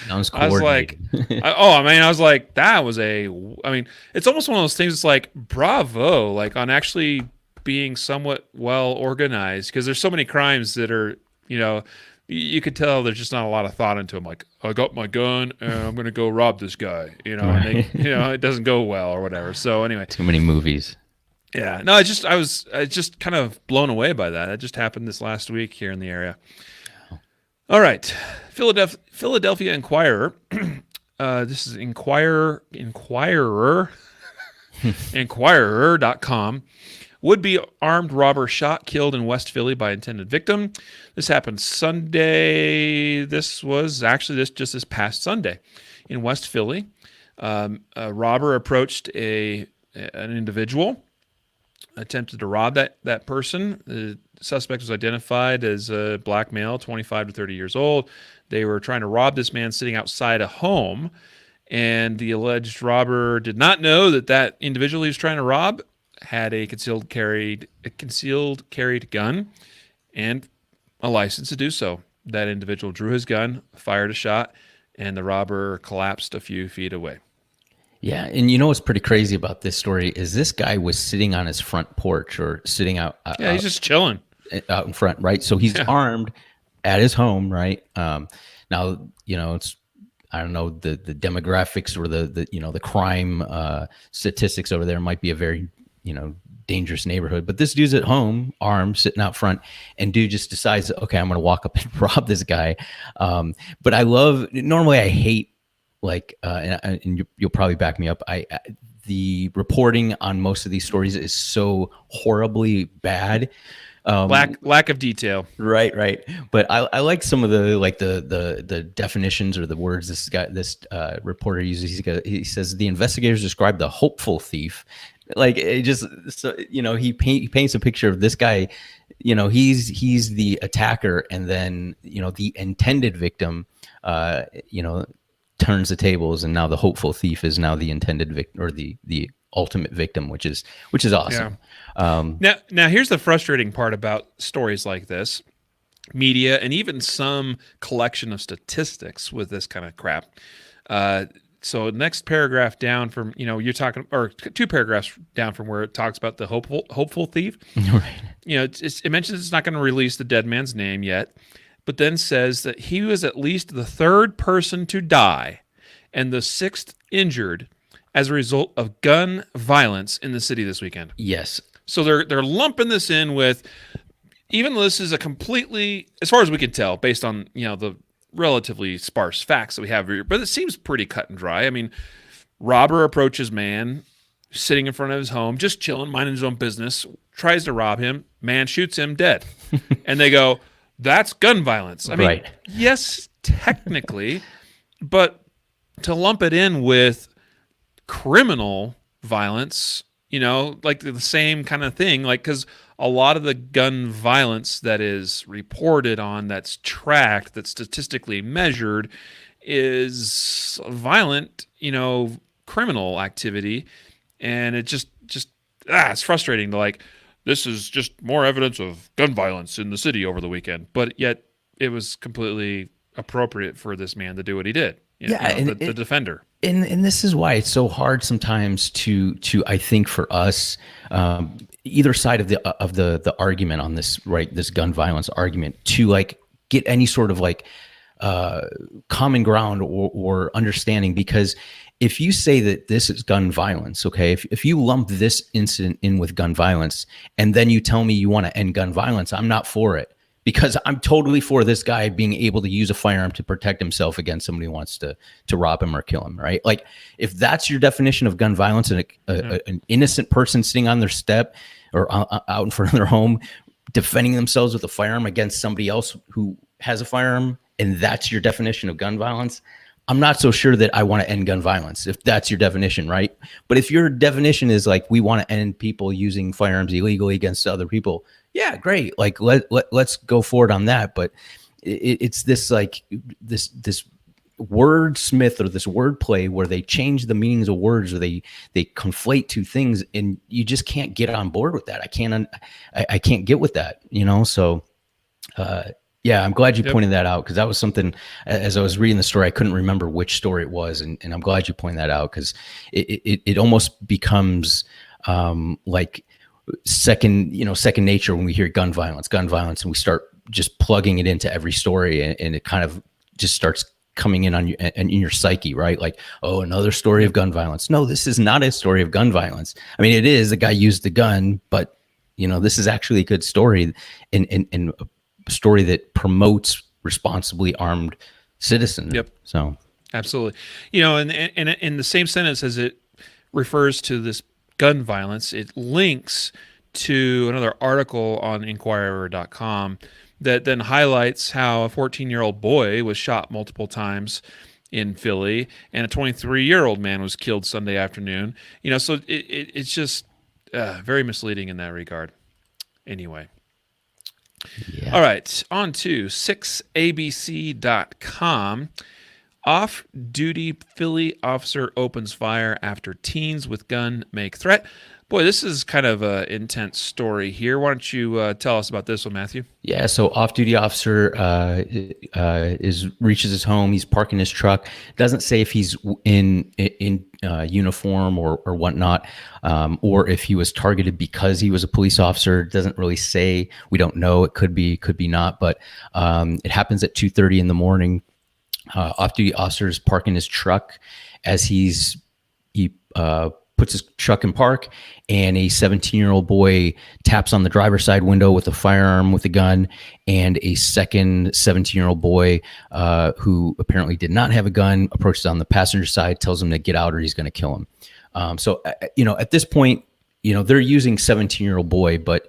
Sounds coordinated. I was like, I was like, it's almost one of those things. It's like, bravo, like on actually being somewhat well organized, because there's so many crimes that are, you could tell there's just not a lot of thought into them. Like, I got my gun and I'm going to go rob this guy, Right. and they, it doesn't go well or whatever. So anyway, too many movies. Yeah, no, I was just kind of blown away by that. It just happened this last week here in the area. All right, Philadelphia Inquirer. This is Inquirer, Inquirer.com. Would-be armed robber shot, killed in West Philly by intended victim. This happened Sunday. This was actually this past Sunday in West Philly. A robber approached an individual, attempted to rob that person. The suspect was identified as a black male, 25 to 30 years old. They were trying to rob this man sitting outside a home, and the alleged robber did not know that individual he was trying to rob had a concealed carried gun and a license to do so. That individual drew his gun, fired a shot, and the robber collapsed a few feet away. Yeah, and what's pretty crazy about this story is this guy was sitting on his front porch or sitting out. He's just chilling out in front, right? So he's armed at his home, right? Now, it's, I don't know, the demographics or the crime statistics over there might be a very dangerous neighborhood, but this dude's at home, armed, sitting out front, and dude just decides, okay, I'm going to walk up and rob this guy. But normally I hate, and you'll probably back me up. The reporting on most of these stories is so horribly bad. Lack of detail. Right. But I like some of the definitions or the words this reporter uses. He says the investigators described the hopeful thief. Like it just, so, he paints a picture of this guy, he's the attacker, and then, the intended victim, turns the tables, and now the hopeful thief is now the intended victim, or the ultimate victim, which is awesome. Now here's the frustrating part about stories like this. Media and even some collection of statistics with this kind of crap. So next paragraph down from, you're talking, or two paragraphs down from where it talks about the hopeful thief. Right. It mentions it's not going to release the dead man's name yet, but then says that he was at least the third person to die and the sixth injured as a result of gun violence in the city this weekend. Yes. So they're lumping this in with, even though this is a completely, as far as we can tell, based on the relatively sparse facts that we have here, but it seems pretty cut and dry. I mean, robber approaches man sitting in front of his home, just chilling, minding his own business, tries to rob him, man shoots him dead. And they go, that's gun violence. I mean, right. Yes, technically, but to lump it in with criminal violence, like the same kind of thing, like, because a lot of the gun violence that is reported on, that's tracked, that's statistically measured, is violent, criminal activity. And it just it's frustrating to, like, this is just more evidence of gun violence in the city over the weekend. But yet it was completely appropriate for this man to do what he did. The defender. And this is why it's so hard sometimes to I think, for us, either side of the argument on this, right, this gun violence argument, to like get any sort of like common ground or understanding. Because if you say that this is gun violence, okay, if you lump this incident in with gun violence and then you tell me you want to end gun violence, I'm not for it. Because I'm totally for this guy being able to use a firearm to protect himself against somebody who wants to rob him or kill him, right? Like, if that's your definition of gun violence, and an innocent person sitting on their step or out in front of their home defending themselves with a firearm against somebody else who has a firearm, and that's your definition of gun violence, I'm not so sure that I want to end gun violence, if that's your definition, right? But if your definition is like, we want to end people using firearms illegally against other people, yeah, great. Like, let's go forward on that. But it's this, like, this wordsmith, or this wordplay, where they change the meanings of words, or they conflate two things, and you just can't get on board with that. I can't get with that, So, yeah, I'm glad you pointed that out, because that was something, as I was reading the story, I couldn't remember which story it was, and I'm glad you pointed that out, because it almost becomes like second nature when we hear gun violence, and we start just plugging it into every story, and it kind of just starts coming in on you and in your psyche, right? Like, oh, another story of gun violence. No, this is not a story of gun violence. I mean, it is, the guy used the gun, but this is actually a good story, and a story that promotes responsibly armed citizens. Yep. So absolutely. And in the same sentence as it refers to this gun violence, it links to another article on Inquirer.com that then highlights how a 14-year-old boy was shot multiple times in Philly, and a 23-year-old man was killed Sunday afternoon. So it's just very misleading in that regard. Anyway. Yeah. All right, on to 6abc.com. Off-duty Philly officer opens fire after teens with gun make threat. Boy, this is kind of an intense story here. Why don't you tell us about this one, Matthew? Yeah, so off-duty officer reaches his home. He's parking his truck. Doesn't say if he's in uniform or whatnot, or if he was targeted because he was a police officer. Doesn't really say. We don't know. It could be not. But it happens at 2:30 in the morning. Off-duty officer is parking his truck as he puts his truck in park, and a 17-year-old boy taps on the driver's side window with a firearm, with a gun, and a second 17-year-old boy who apparently did not have a gun approaches on the passenger side, tells him to get out or he's going to kill him. So at this point, they're using 17-year-old boy, but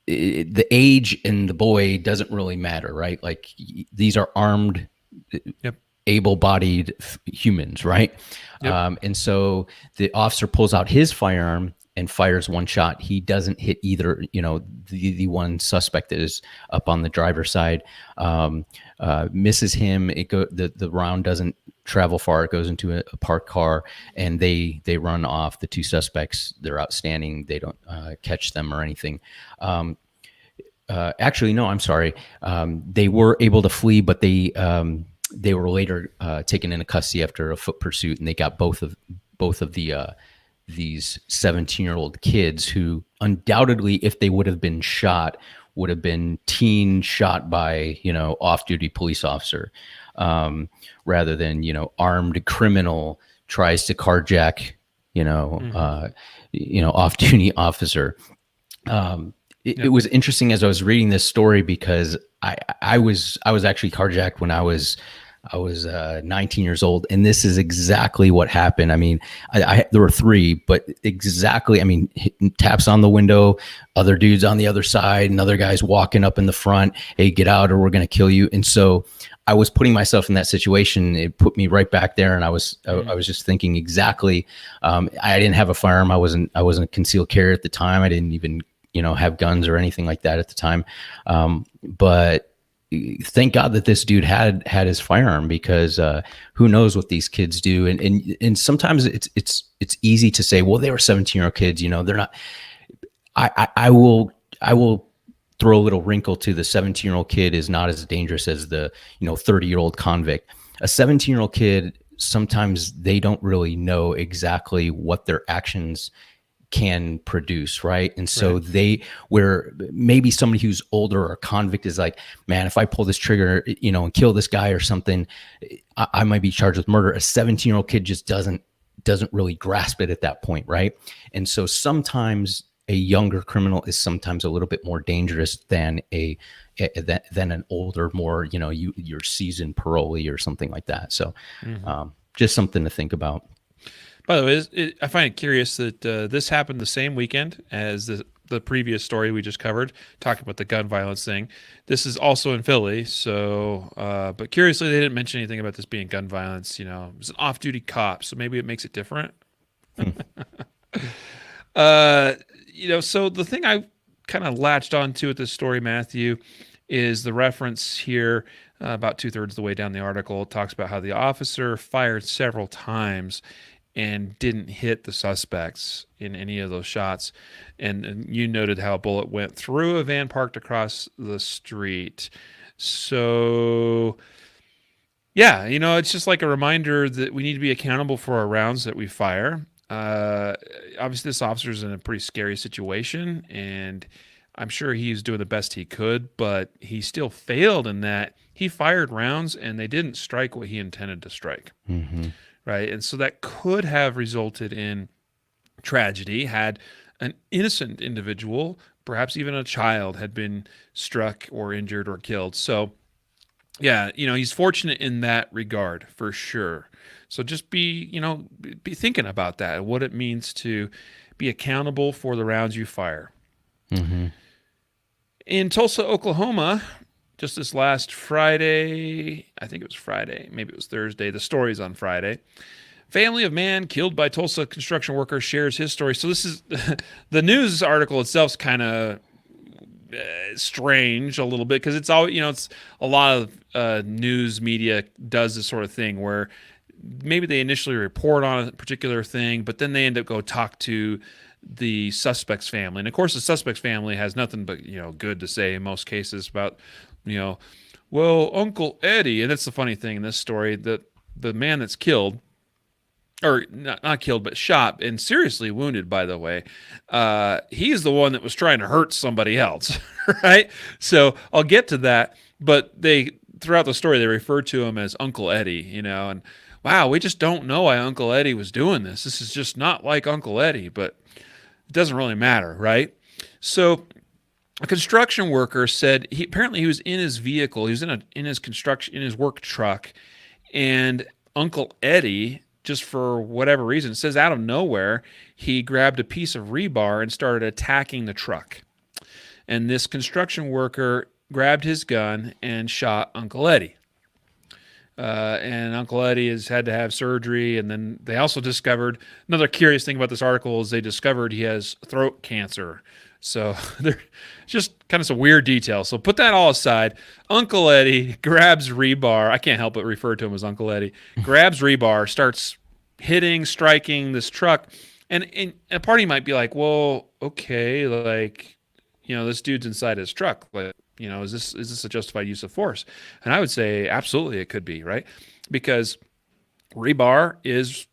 the age and the boy doesn't really matter, right? Like, these are armed, yep, able-bodied humans, right? Yep. And so the officer pulls out his firearm and fires one shot. He doesn't hit either, the one suspect that is up on the driver's side, misses him. The round doesn't travel far. It goes into a parked car, and they run off. The two suspects, they're outstanding. They don't catch them or anything. Actually, no, I'm sorry. They were able to flee, but they were later taken into custody after a foot pursuit, and they got both of the these 17-year-old kids who undoubtedly, if they would have been shot, would have been teen shot by off-duty police officer, rather than armed criminal tries to carjack off-duty officer. It was interesting as I was reading this story because I was actually carjacked when I was 19 years old, and this is exactly what happened. I mean, there were three, but exactly. I mean, taps on the window, other dudes on the other side, and other guys walking up in the front. Hey, get out, or we're gonna kill you. And so I was putting myself in that situation. It put me right back there, and I was just thinking exactly. I didn't have a firearm. I wasn't a concealed carrier at the time. I didn't even have guns or anything like that at the time. But thank God that this dude had his firearm, because who knows what these kids do. And sometimes it's easy to say, well, they were 17-year-old kids, they're not. I will throw a little wrinkle to the 17-year-old kid is not as dangerous as the 30-year-old convict. A 17-year-old kid, sometimes they don't really know exactly what their actions can produce, right? And so where maybe somebody who's older or a convict is like, man, if I pull this trigger, and kill this guy or something, I might be charged with murder. A 17-year-old kid just doesn't really grasp it at that point, right? And so sometimes a younger criminal is sometimes a little bit more dangerous than than an older, more your seasoned parolee or something like that. So just something to think about. By the way, I find it curious that this happened the same weekend as the previous story we just covered, talking about the gun violence thing. This is also in Philly, so but curiously, they didn't mention anything about this being gun violence. It was an off-duty cop, so maybe it makes it different. So the thing I kind of latched onto with this story, Matthew, is the reference here. About 2/3 of the way down the article, it talks about how the officer fired several times and didn't hit the suspects in any of those shots. And you noted how a bullet went through a van parked across the street. So, yeah, it's just like a reminder that we need to be accountable for our rounds that we fire. Obviously, this officer's in a pretty scary situation, and I'm sure he's doing the best he could, but he still failed in that he fired rounds and they didn't strike what he intended to strike. Mm-hmm. Right. And so that could have resulted in tragedy had an innocent individual, perhaps even a child, had been struck or injured or killed. So, yeah, he's fortunate in that regard for sure. So just be thinking about that, what it means to be accountable for the rounds you fire. Mm-hmm. In Tulsa, Oklahoma, just this last Friday, I think it was Friday, maybe it was Thursday, the story's on Friday. Family of man killed by Tulsa construction worker shares his story. So this is, the news article itself's kind of strange a little bit, because it's all, it's a lot of news media does this sort of thing where maybe they initially report on a particular thing, but then they end up go talk to the suspect's family. And of course, the suspect's family has nothing but, good to say in most cases about, well, Uncle Eddie. And that's the funny thing in this story, that the man that's killed, or not killed, but shot and seriously wounded, by the way, he's the one that was trying to hurt somebody else, right? So I'll get to that. But throughout the story, they refer to him as Uncle Eddie, and wow, we just don't know why Uncle Eddie was doing this. This is just not like Uncle Eddie, but it doesn't really matter, right? So a construction worker said apparently he was in his vehicle. He was in his work truck, and Uncle Eddie, just for whatever reason, it says out of nowhere, he grabbed a piece of rebar and started attacking the truck. And this construction worker grabbed his gun and shot Uncle Eddie. And Uncle Eddie has had to have surgery. And then they also discovered, another curious thing about this article is they discovered he has throat cancer. So they're just kind of some weird details. So put that all aside. Uncle Eddie grabs rebar. I can't help but refer to him as Uncle Eddie. Grabs rebar, starts hitting, striking this truck. And a party might be like, well, okay, like, this dude's inside his truck. Like, is this a justified use of force? And I would say absolutely it could be, right? Because rebar is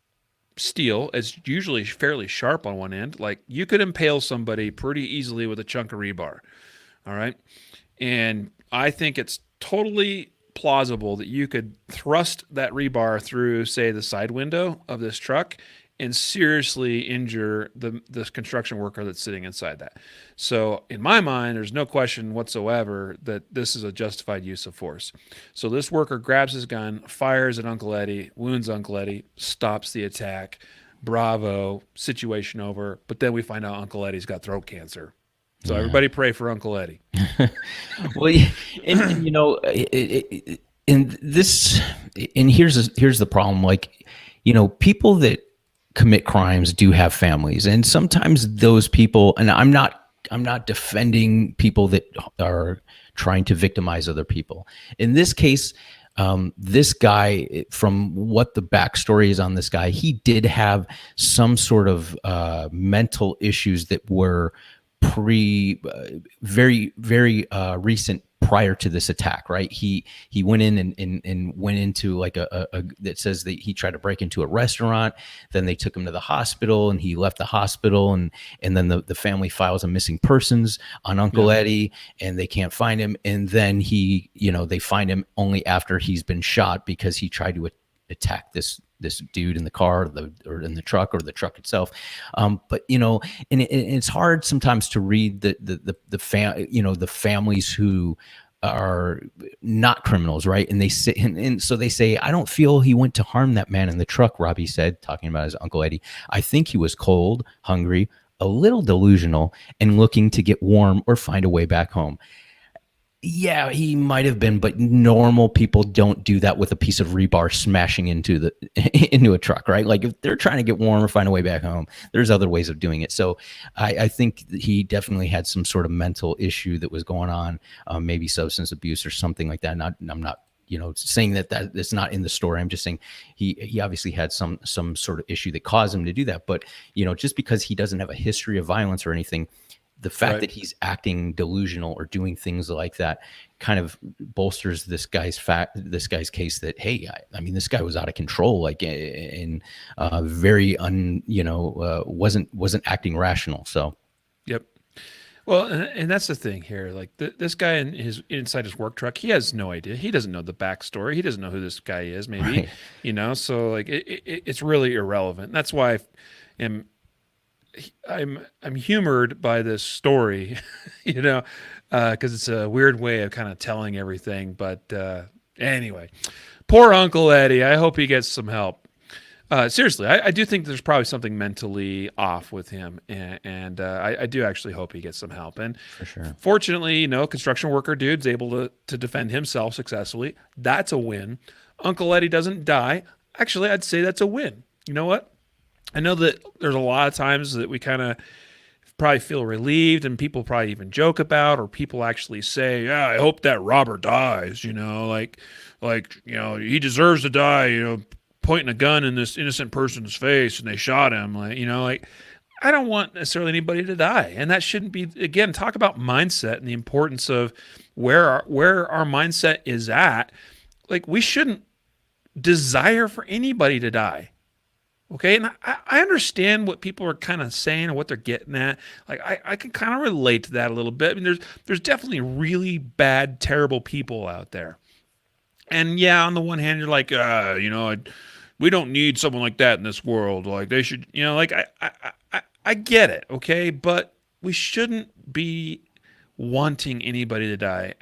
steel. It's usually fairly sharp on one end. Like you could impale somebody pretty easily with a chunk of rebar. All right. And I think it's totally plausible that you could thrust that rebar through, say, the side window of this truck and seriously injure the construction worker that's sitting inside that. So, in my mind, there's no question whatsoever that this is a justified use of force. So, this worker grabs his gun, fires at Uncle Eddie, wounds Uncle Eddie, stops the attack. Bravo, situation over. But then we find out Uncle Eddie's got throat cancer. So, everybody pray for Uncle Eddie. Well, yeah, and and this, and here's the problem. Like, people that commit crimes do have families, and sometimes those people, and I'm not defending people that are trying to victimize other people. In this case, this guy, from what the backstory is on this guy, he did have some sort of mental issues that were very, very recent prior to this attack, right? He went in and went into like a that says that he tried to break into a restaurant. Then they took him to the hospital, and he left the hospital, and then the family files a missing persons on Uncle Eddie, and they can't find him. And then they find him only after he's been shot because he tried to attack this dude in the car or in the truck or the truck itself. But and it's hard sometimes to read the families who are not criminals, right? And they say, and so they say, I don't feel he went to harm that man in the truck, Robbie said, talking about his Uncle Eddie. I think he was cold, hungry, a little delusional, and looking to get warm or find a way back home. Yeah, he might have been, but normal people don't do that with a piece of rebar smashing into a truck, right? Like if they're trying to get warm or find a way back home, there's other ways of doing it. So I think that he definitely had some sort of mental issue that was going on, maybe substance abuse or something like that. I'm not saying that it's not in the story. I'm just saying he obviously had some sort of issue that caused him to do that. But just because he doesn't have a history of violence or anything, the fact that he's acting delusional or doing things like that kind of bolsters this guy's case that, hey, I mean, this guy was out of control, like, and very wasn't acting rational. So, Yep. Well, and that's the thing here. Like this guy inside his work truck, he has no idea. He doesn't know the backstory. He doesn't know who this guy is. Maybe, So like it's really irrelevant. That's why I'm humored by this story, because it's a weird way of kind of telling everything. But anyway, poor Uncle Eddie. I hope he gets some help. Seriously, I do think there's probably something mentally off with him, and I do actually hope he gets some help. And for sure, fortunately, construction worker dude's able to defend himself successfully. That's a win. Uncle Eddie doesn't die. Actually, I'd say that's a win. You know what? I know that there's a lot of times that we kind of probably feel relieved, and people probably even joke about, or people actually say, "Yeah, I hope that robber dies." He deserves to die. Pointing a gun in this innocent person's face, and they shot him. I don't want necessarily anybody to die, and that shouldn't be. Again, talk about mindset and the importance of where our mindset is at. Like we shouldn't desire for anybody to die. Okay, and I understand what people are kind of saying and what they're getting at. Like I can kind of relate to that a little bit. I mean, there's definitely really bad, terrible people out there. And yeah, on the one hand, you're like, we don't need someone like that in this world. Like they should, I get it, okay, but we shouldn't be wanting anybody to die.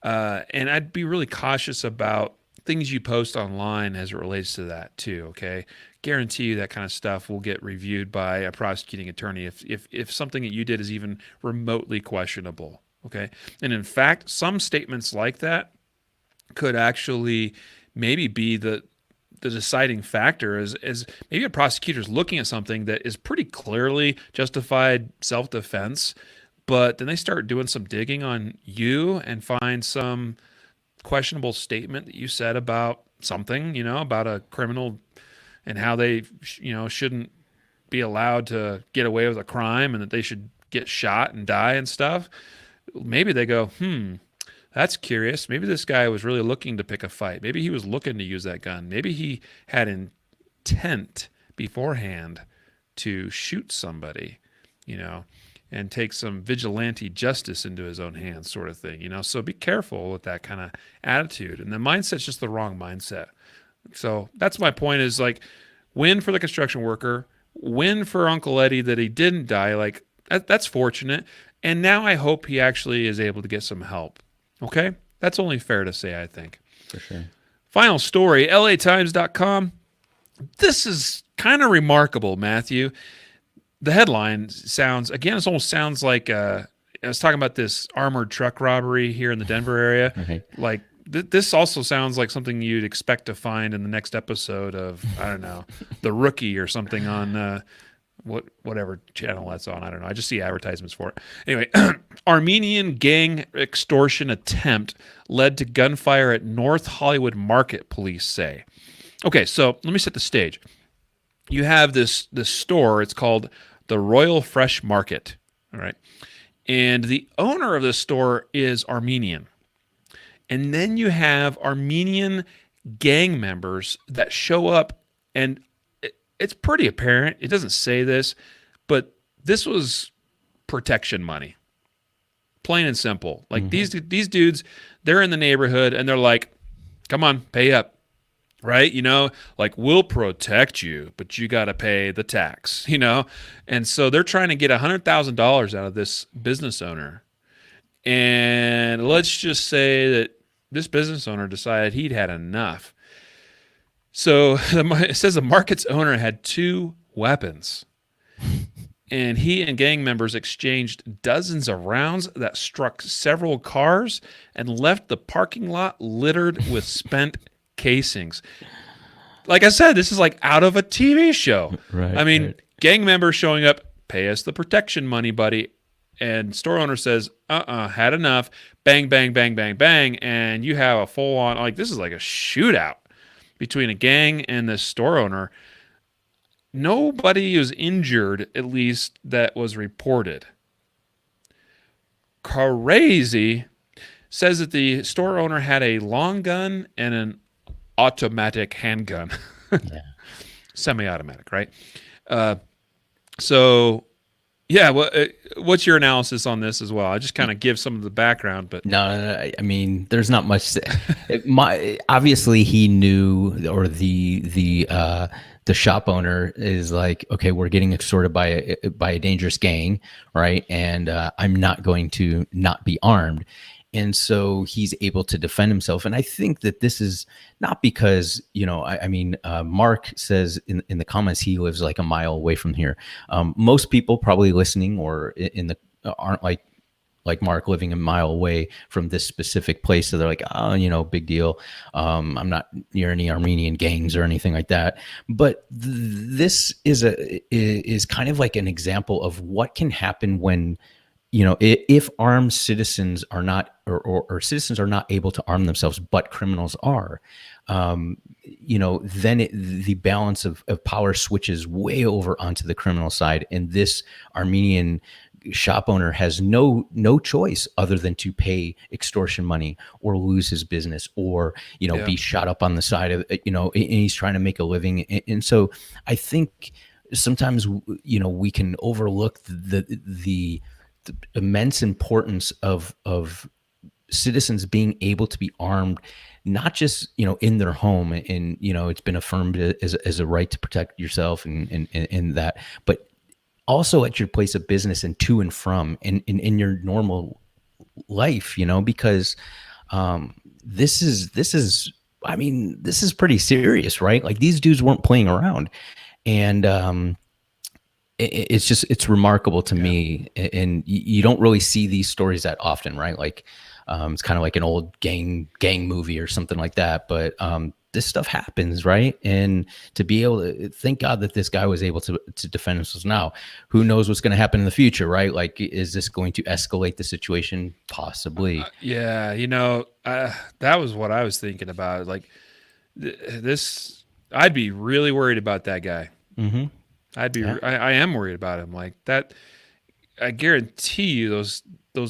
And I'd be really cautious about things you post online as it relates to that too. Okay, guarantee you that kind of stuff will get reviewed by a prosecuting attorney if something that you did is even remotely questionable. Okay, and in fact, some statements like that could actually maybe be the deciding factor as maybe a prosecutor's looking at something that is pretty clearly justified self-defense, but then they start doing some digging on you and find some questionable statement that you said about something, about a criminal and how they, shouldn't be allowed to get away with a crime and that they should get shot and die and stuff. Maybe they go, that's curious. Maybe this guy was really looking to pick a fight. Maybe he was looking to use that gun. Maybe he had intent beforehand to shoot somebody, and take some vigilante justice into his own hands, sort of thing, So be careful with that kind of attitude. And the mindset's just the wrong mindset. So that's my point is like, win for the construction worker, win for Uncle Eddie that he didn't die. Like, that's fortunate. And now I hope he actually is able to get some help. Okay? That's only fair to say, I think. For sure. Final story, LATimes.com. This is kind of remarkable, Matthew. The headline sounds, again, it almost sounds like, I was talking about this armored truck robbery here in the Denver area. Right. Like, this also sounds like something you'd expect to find in the next episode of, I don't know, The Rookie or something on whatever channel that's on. I don't know. I just see advertisements for it. Anyway, Armenian gang extortion attempt led to gunfire at North Hollywood Market, police say. Okay, so let me set the stage. You have this store. It's called the Royal Fresh Market, all right? And the owner of this store is Armenian. And then you have Armenian gang members that show up, and it's pretty apparent. It doesn't say this, but this was protection money. Plain and simple. Like these dudes, they're in the neighborhood, and they're like, come on, pay up. Right? Like, we'll protect you, but you got to pay the tax, And so they're trying to get $100,000 out of this business owner. And let's just say that this business owner decided he'd had enough. So it says the market's owner had 2 weapons. And he and gang members exchanged dozens of rounds that struck several cars and left the parking lot littered with spent casings. Like I said, this is like out of a TV show. Right. I mean, gang members showing up, pay us the protection money, buddy. And store owner says, had enough. Bang, bang, bang, bang, bang. And you have a full on, like, this is like a shootout between a gang and the store owner. Nobody was injured, at least that was reported. Crazy. Says that the store owner had a long gun and an automatic handgun. Yeah. Semi-automatic, right? So, yeah, what's your analysis on this as well? I just kind of give some of the background, but No, I mean, there's not much. Obviously, he knew, or the shop owner is like, okay, we're getting extorted by a dangerous gang, right? And I'm not going to not be armed. And so he's able to defend himself. And I think that this is not because, Mark says in the comments, he lives like a mile away from here. Most people probably listening or aren't like Mark, living a mile away from this specific place. So they're like, big deal. I'm not near any Armenian gangs or anything like that. But this is kind of like an example of what can happen when, if armed citizens are not, or citizens are not able to arm themselves, but criminals are, then the balance of power switches way over onto the criminal side. And this Armenian shop owner has no choice other than to pay extortion money or lose his business or, be shot up on the side of, and he's trying to make a living. And so I think sometimes, we can overlook the immense importance of citizens being able to be armed, not just in their home, and it's been affirmed as a right to protect yourself and that, but also at your place of business and to and from in your normal life, because this is pretty serious, right? Like, these dudes weren't playing around, and it's remarkable to me, and you don't really see these stories that often, right? Like, it's kind of like an old gang movie or something like that. But this stuff happens, right? And to be able to thank God that this guy was able to defend himself. Now, who knows what's going to happen in the future, right? Like, is this going to escalate the situation? Possibly. Yeah, that was what I was thinking about. Like this, I'd be really worried about that guy. Mm-hmm. Yeah. I am worried about him. Like that, I guarantee you, those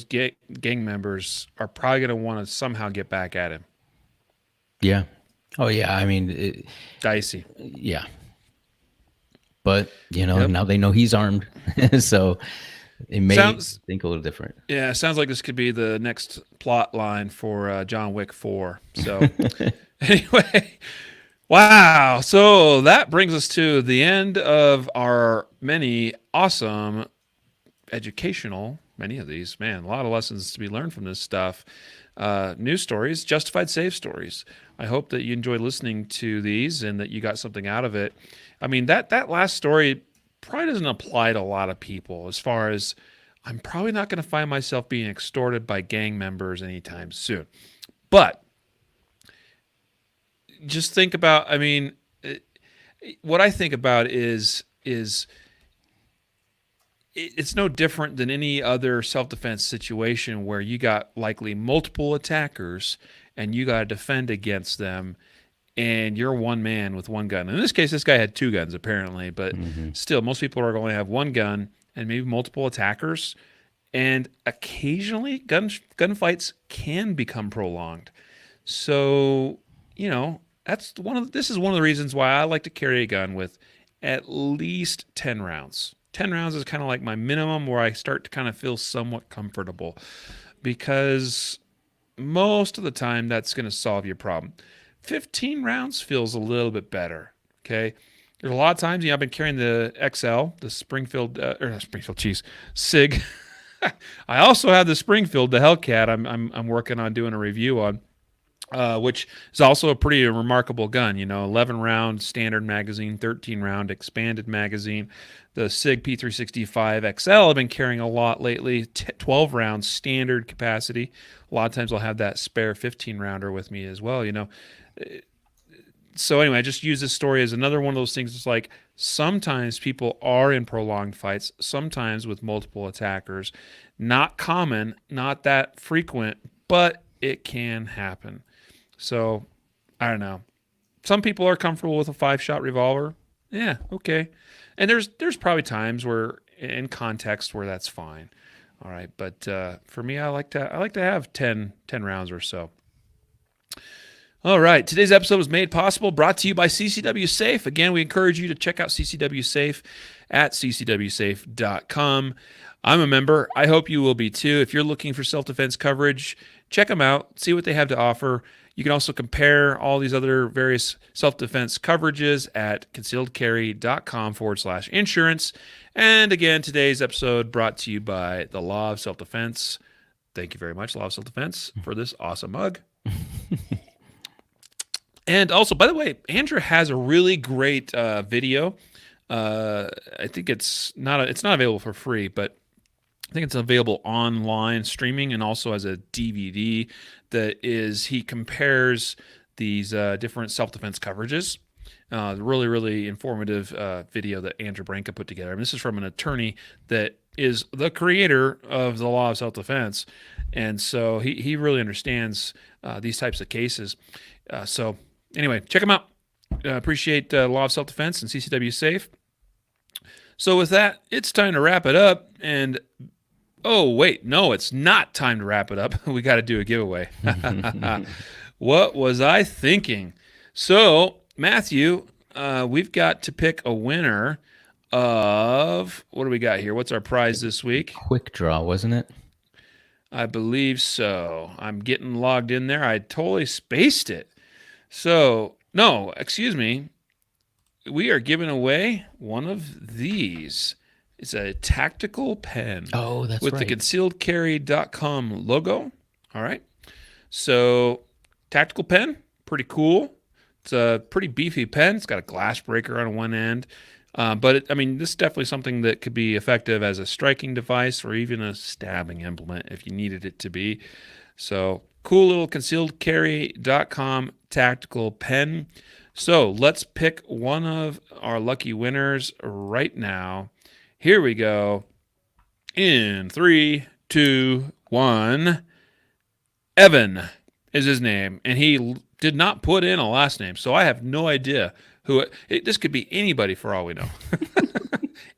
gang members are probably going to want to somehow get back at him. Yeah. Oh yeah. I mean, Dicey. yeah. But Yep. now they know he's armed, so it may think a little different. Yeah, sounds like this could be the next plot line for John Wick 4. So anyway, wow. So that brings us to the end of our many awesome educational, many of these, man, a lot of lessons to be learned from this stuff. News stories, justified save stories. I hope that you enjoyed listening to these and that you got something out of it. I mean, that last story probably doesn't apply to a lot of people, as far as I'm probably not going to find myself being extorted by gang members anytime soon. But just think about, I mean, what I think about is it's no different than any other self-defense situation where you got likely multiple attackers and you got to defend against them, and you're one man with one gun. In this case, this guy had two guns apparently, but still, most people are going to have one gun and maybe multiple attackers. And occasionally, gunfights can become prolonged. So, this is one of the reasons why I like to carry a gun with at least 10 rounds. 10 rounds is kind of like my minimum, where I start to kind of feel somewhat comfortable, because most of the time that's going to solve your problem. 15 rounds feels a little bit better. Okay. There's a lot of times, I've been carrying the XL, the SIG. I also have the Springfield, the Hellcat. I'm working on doing a review on, which is also a pretty remarkable gun. 11 round standard magazine, 13 round expanded magazine. The SIG P365 XL I've been carrying a lot lately. 12 round standard capacity. A lot of times I'll have that spare 15 rounder with me as well. So anyway, I just use this story as another one of those things. It's like sometimes people are in prolonged fights, sometimes with multiple attackers. Not common, not that frequent, but it can happen. So I don't know. Some people are comfortable with a 5-shot revolver. Yeah, okay. And there's probably times where, in context, where that's fine. All right, but for me, I like to have 10 rounds or so. All right, today's episode was made possible, brought to you by CCW Safe. Again, we encourage you to check out CCW Safe at ccwsafe.com. I'm a member. I hope you will be too. If you're looking for self-defense coverage, check them out, see what they have to offer. You can also compare all these other various self-defense coverages at concealedcarry.com/insurance. And again, today's episode brought to you by the Law of Self-Defense. Thank you very much, Law of Self-Defense, for this awesome mug. And also, by the way, Andrew has a really great video. I think it's not available for free, but I think it's available online streaming and also as a DVD. He compares these different self-defense coverages. Really, really informative video that Andrew Branca put together. I mean, this is from an attorney that is the creator of the Law of Self-Defense, and so he really understands these types of cases. So anyway, check him out. Appreciate Law of Self-Defense and CCW Safe. So with that, it's time to wrap it up. And oh, wait, no, it's not time to wrap it up. We got to do a giveaway. What was I thinking? So, Matthew, we've got to pick a winner of, what do we got here? What's our prize this week? Quick draw, wasn't it? I believe so. I'm getting logged in there. I totally spaced it. So, no, excuse me. We are giving away one of these. It's a tactical pen. Oh, that's with right. the concealedcarry.com logo. All right. So, tactical pen, pretty cool. It's a pretty beefy pen. It's got a glass breaker on one end. But this is definitely something that could be effective as a striking device or even a stabbing implement if you needed it to be. So cool little concealedcarry.com tactical pen. So let's pick one of our lucky winners right now. Here we go. In 3, 2, 1. Evan is his name, and he did not put in a last name, so I have no idea who this could be. Anybody for all we know.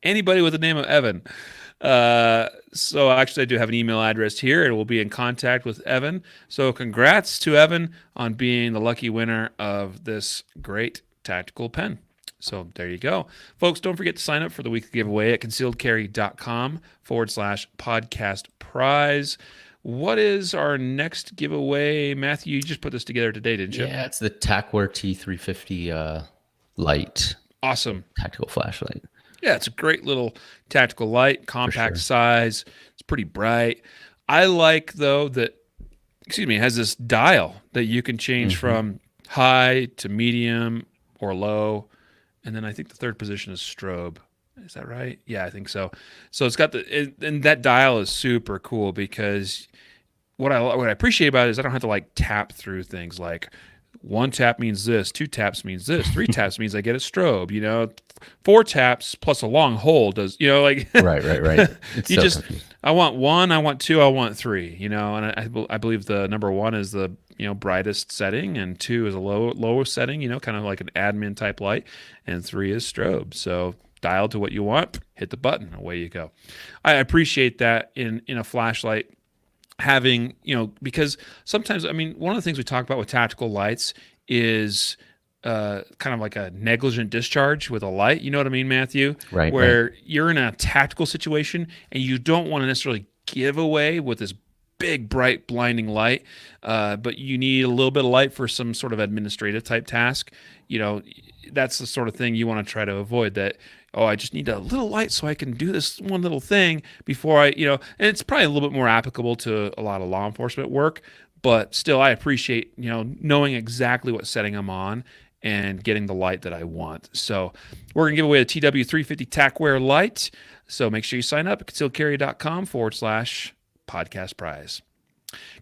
Anybody with the name of Evan. So actually, I do have an email address here, and we'll be in contact with Evan. So congrats to Evan on being the lucky winner of this great tactical pen. So there you go. Folks, don't forget to sign up for the weekly giveaway at concealedcarry.com/podcast prize. What is our next giveaway? Matthew, you just put this together today, didn't you? Yeah, it's the Tacware T350 light. Awesome. Tactical flashlight. Yeah, it's a great little tactical light, compact size. It's pretty bright. I like, though, that, it has this dial that you can change from high to medium or low. And then I think the third position is strobe. Is that right? Yeah, I think so. So it's got and that dial is super cool because what I appreciate about it is I don't have to like tap through things like 1 tap means this, 2 taps means this, 3 taps means I get a strobe, 4 taps plus a long hold does, like right. It's you so just confusing. I want 1, I want 2, I want 3, and I believe the number 1 is the brightest setting, and 2 is a lowest setting, kind of like an admin type light, and 3 is strobe. So dial to what you want, hit the button, away you go. I appreciate that in a flashlight having, because sometimes, one of the things we talk about with tactical lights is kind of like a negligent discharge with a light. You know what I mean, Matthew? Right. Where you're in a tactical situation and you don't want to necessarily give away with this big, bright, blinding light, but you need a little bit of light for some sort of administrative type task. That's the sort of thing you want to try to avoid. That, I just need a little light so I can do this one little thing before and it's probably a little bit more applicable to a lot of law enforcement work, but still I appreciate, knowing exactly what setting I'm on and getting the light that I want. So we're going to give away a TW350 Tacware light. So make sure you sign up at concealedcarry.com/podcast prize.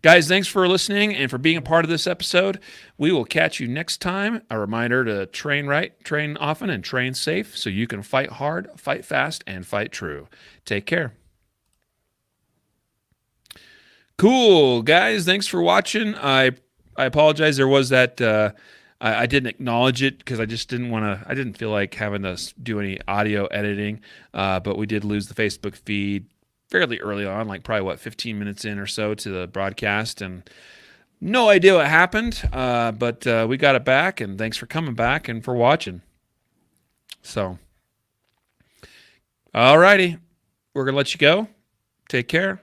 Guys, thanks for listening and for being a part of this episode. We will catch you next time. A reminder to train right, train often, and train safe so you can fight hard, fight fast, and fight true. Take care. Cool, guys. Thanks for watching. I apologize. There was that I didn't acknowledge it because I just didn't want to. I didn't feel like having to do any audio editing, but we did lose the Facebook feed fairly early on, like probably 15 minutes in or so to the broadcast, and no idea what happened, but we got it back, and thanks for coming back and for watching. So, all righty, we're going to let you go. Take care.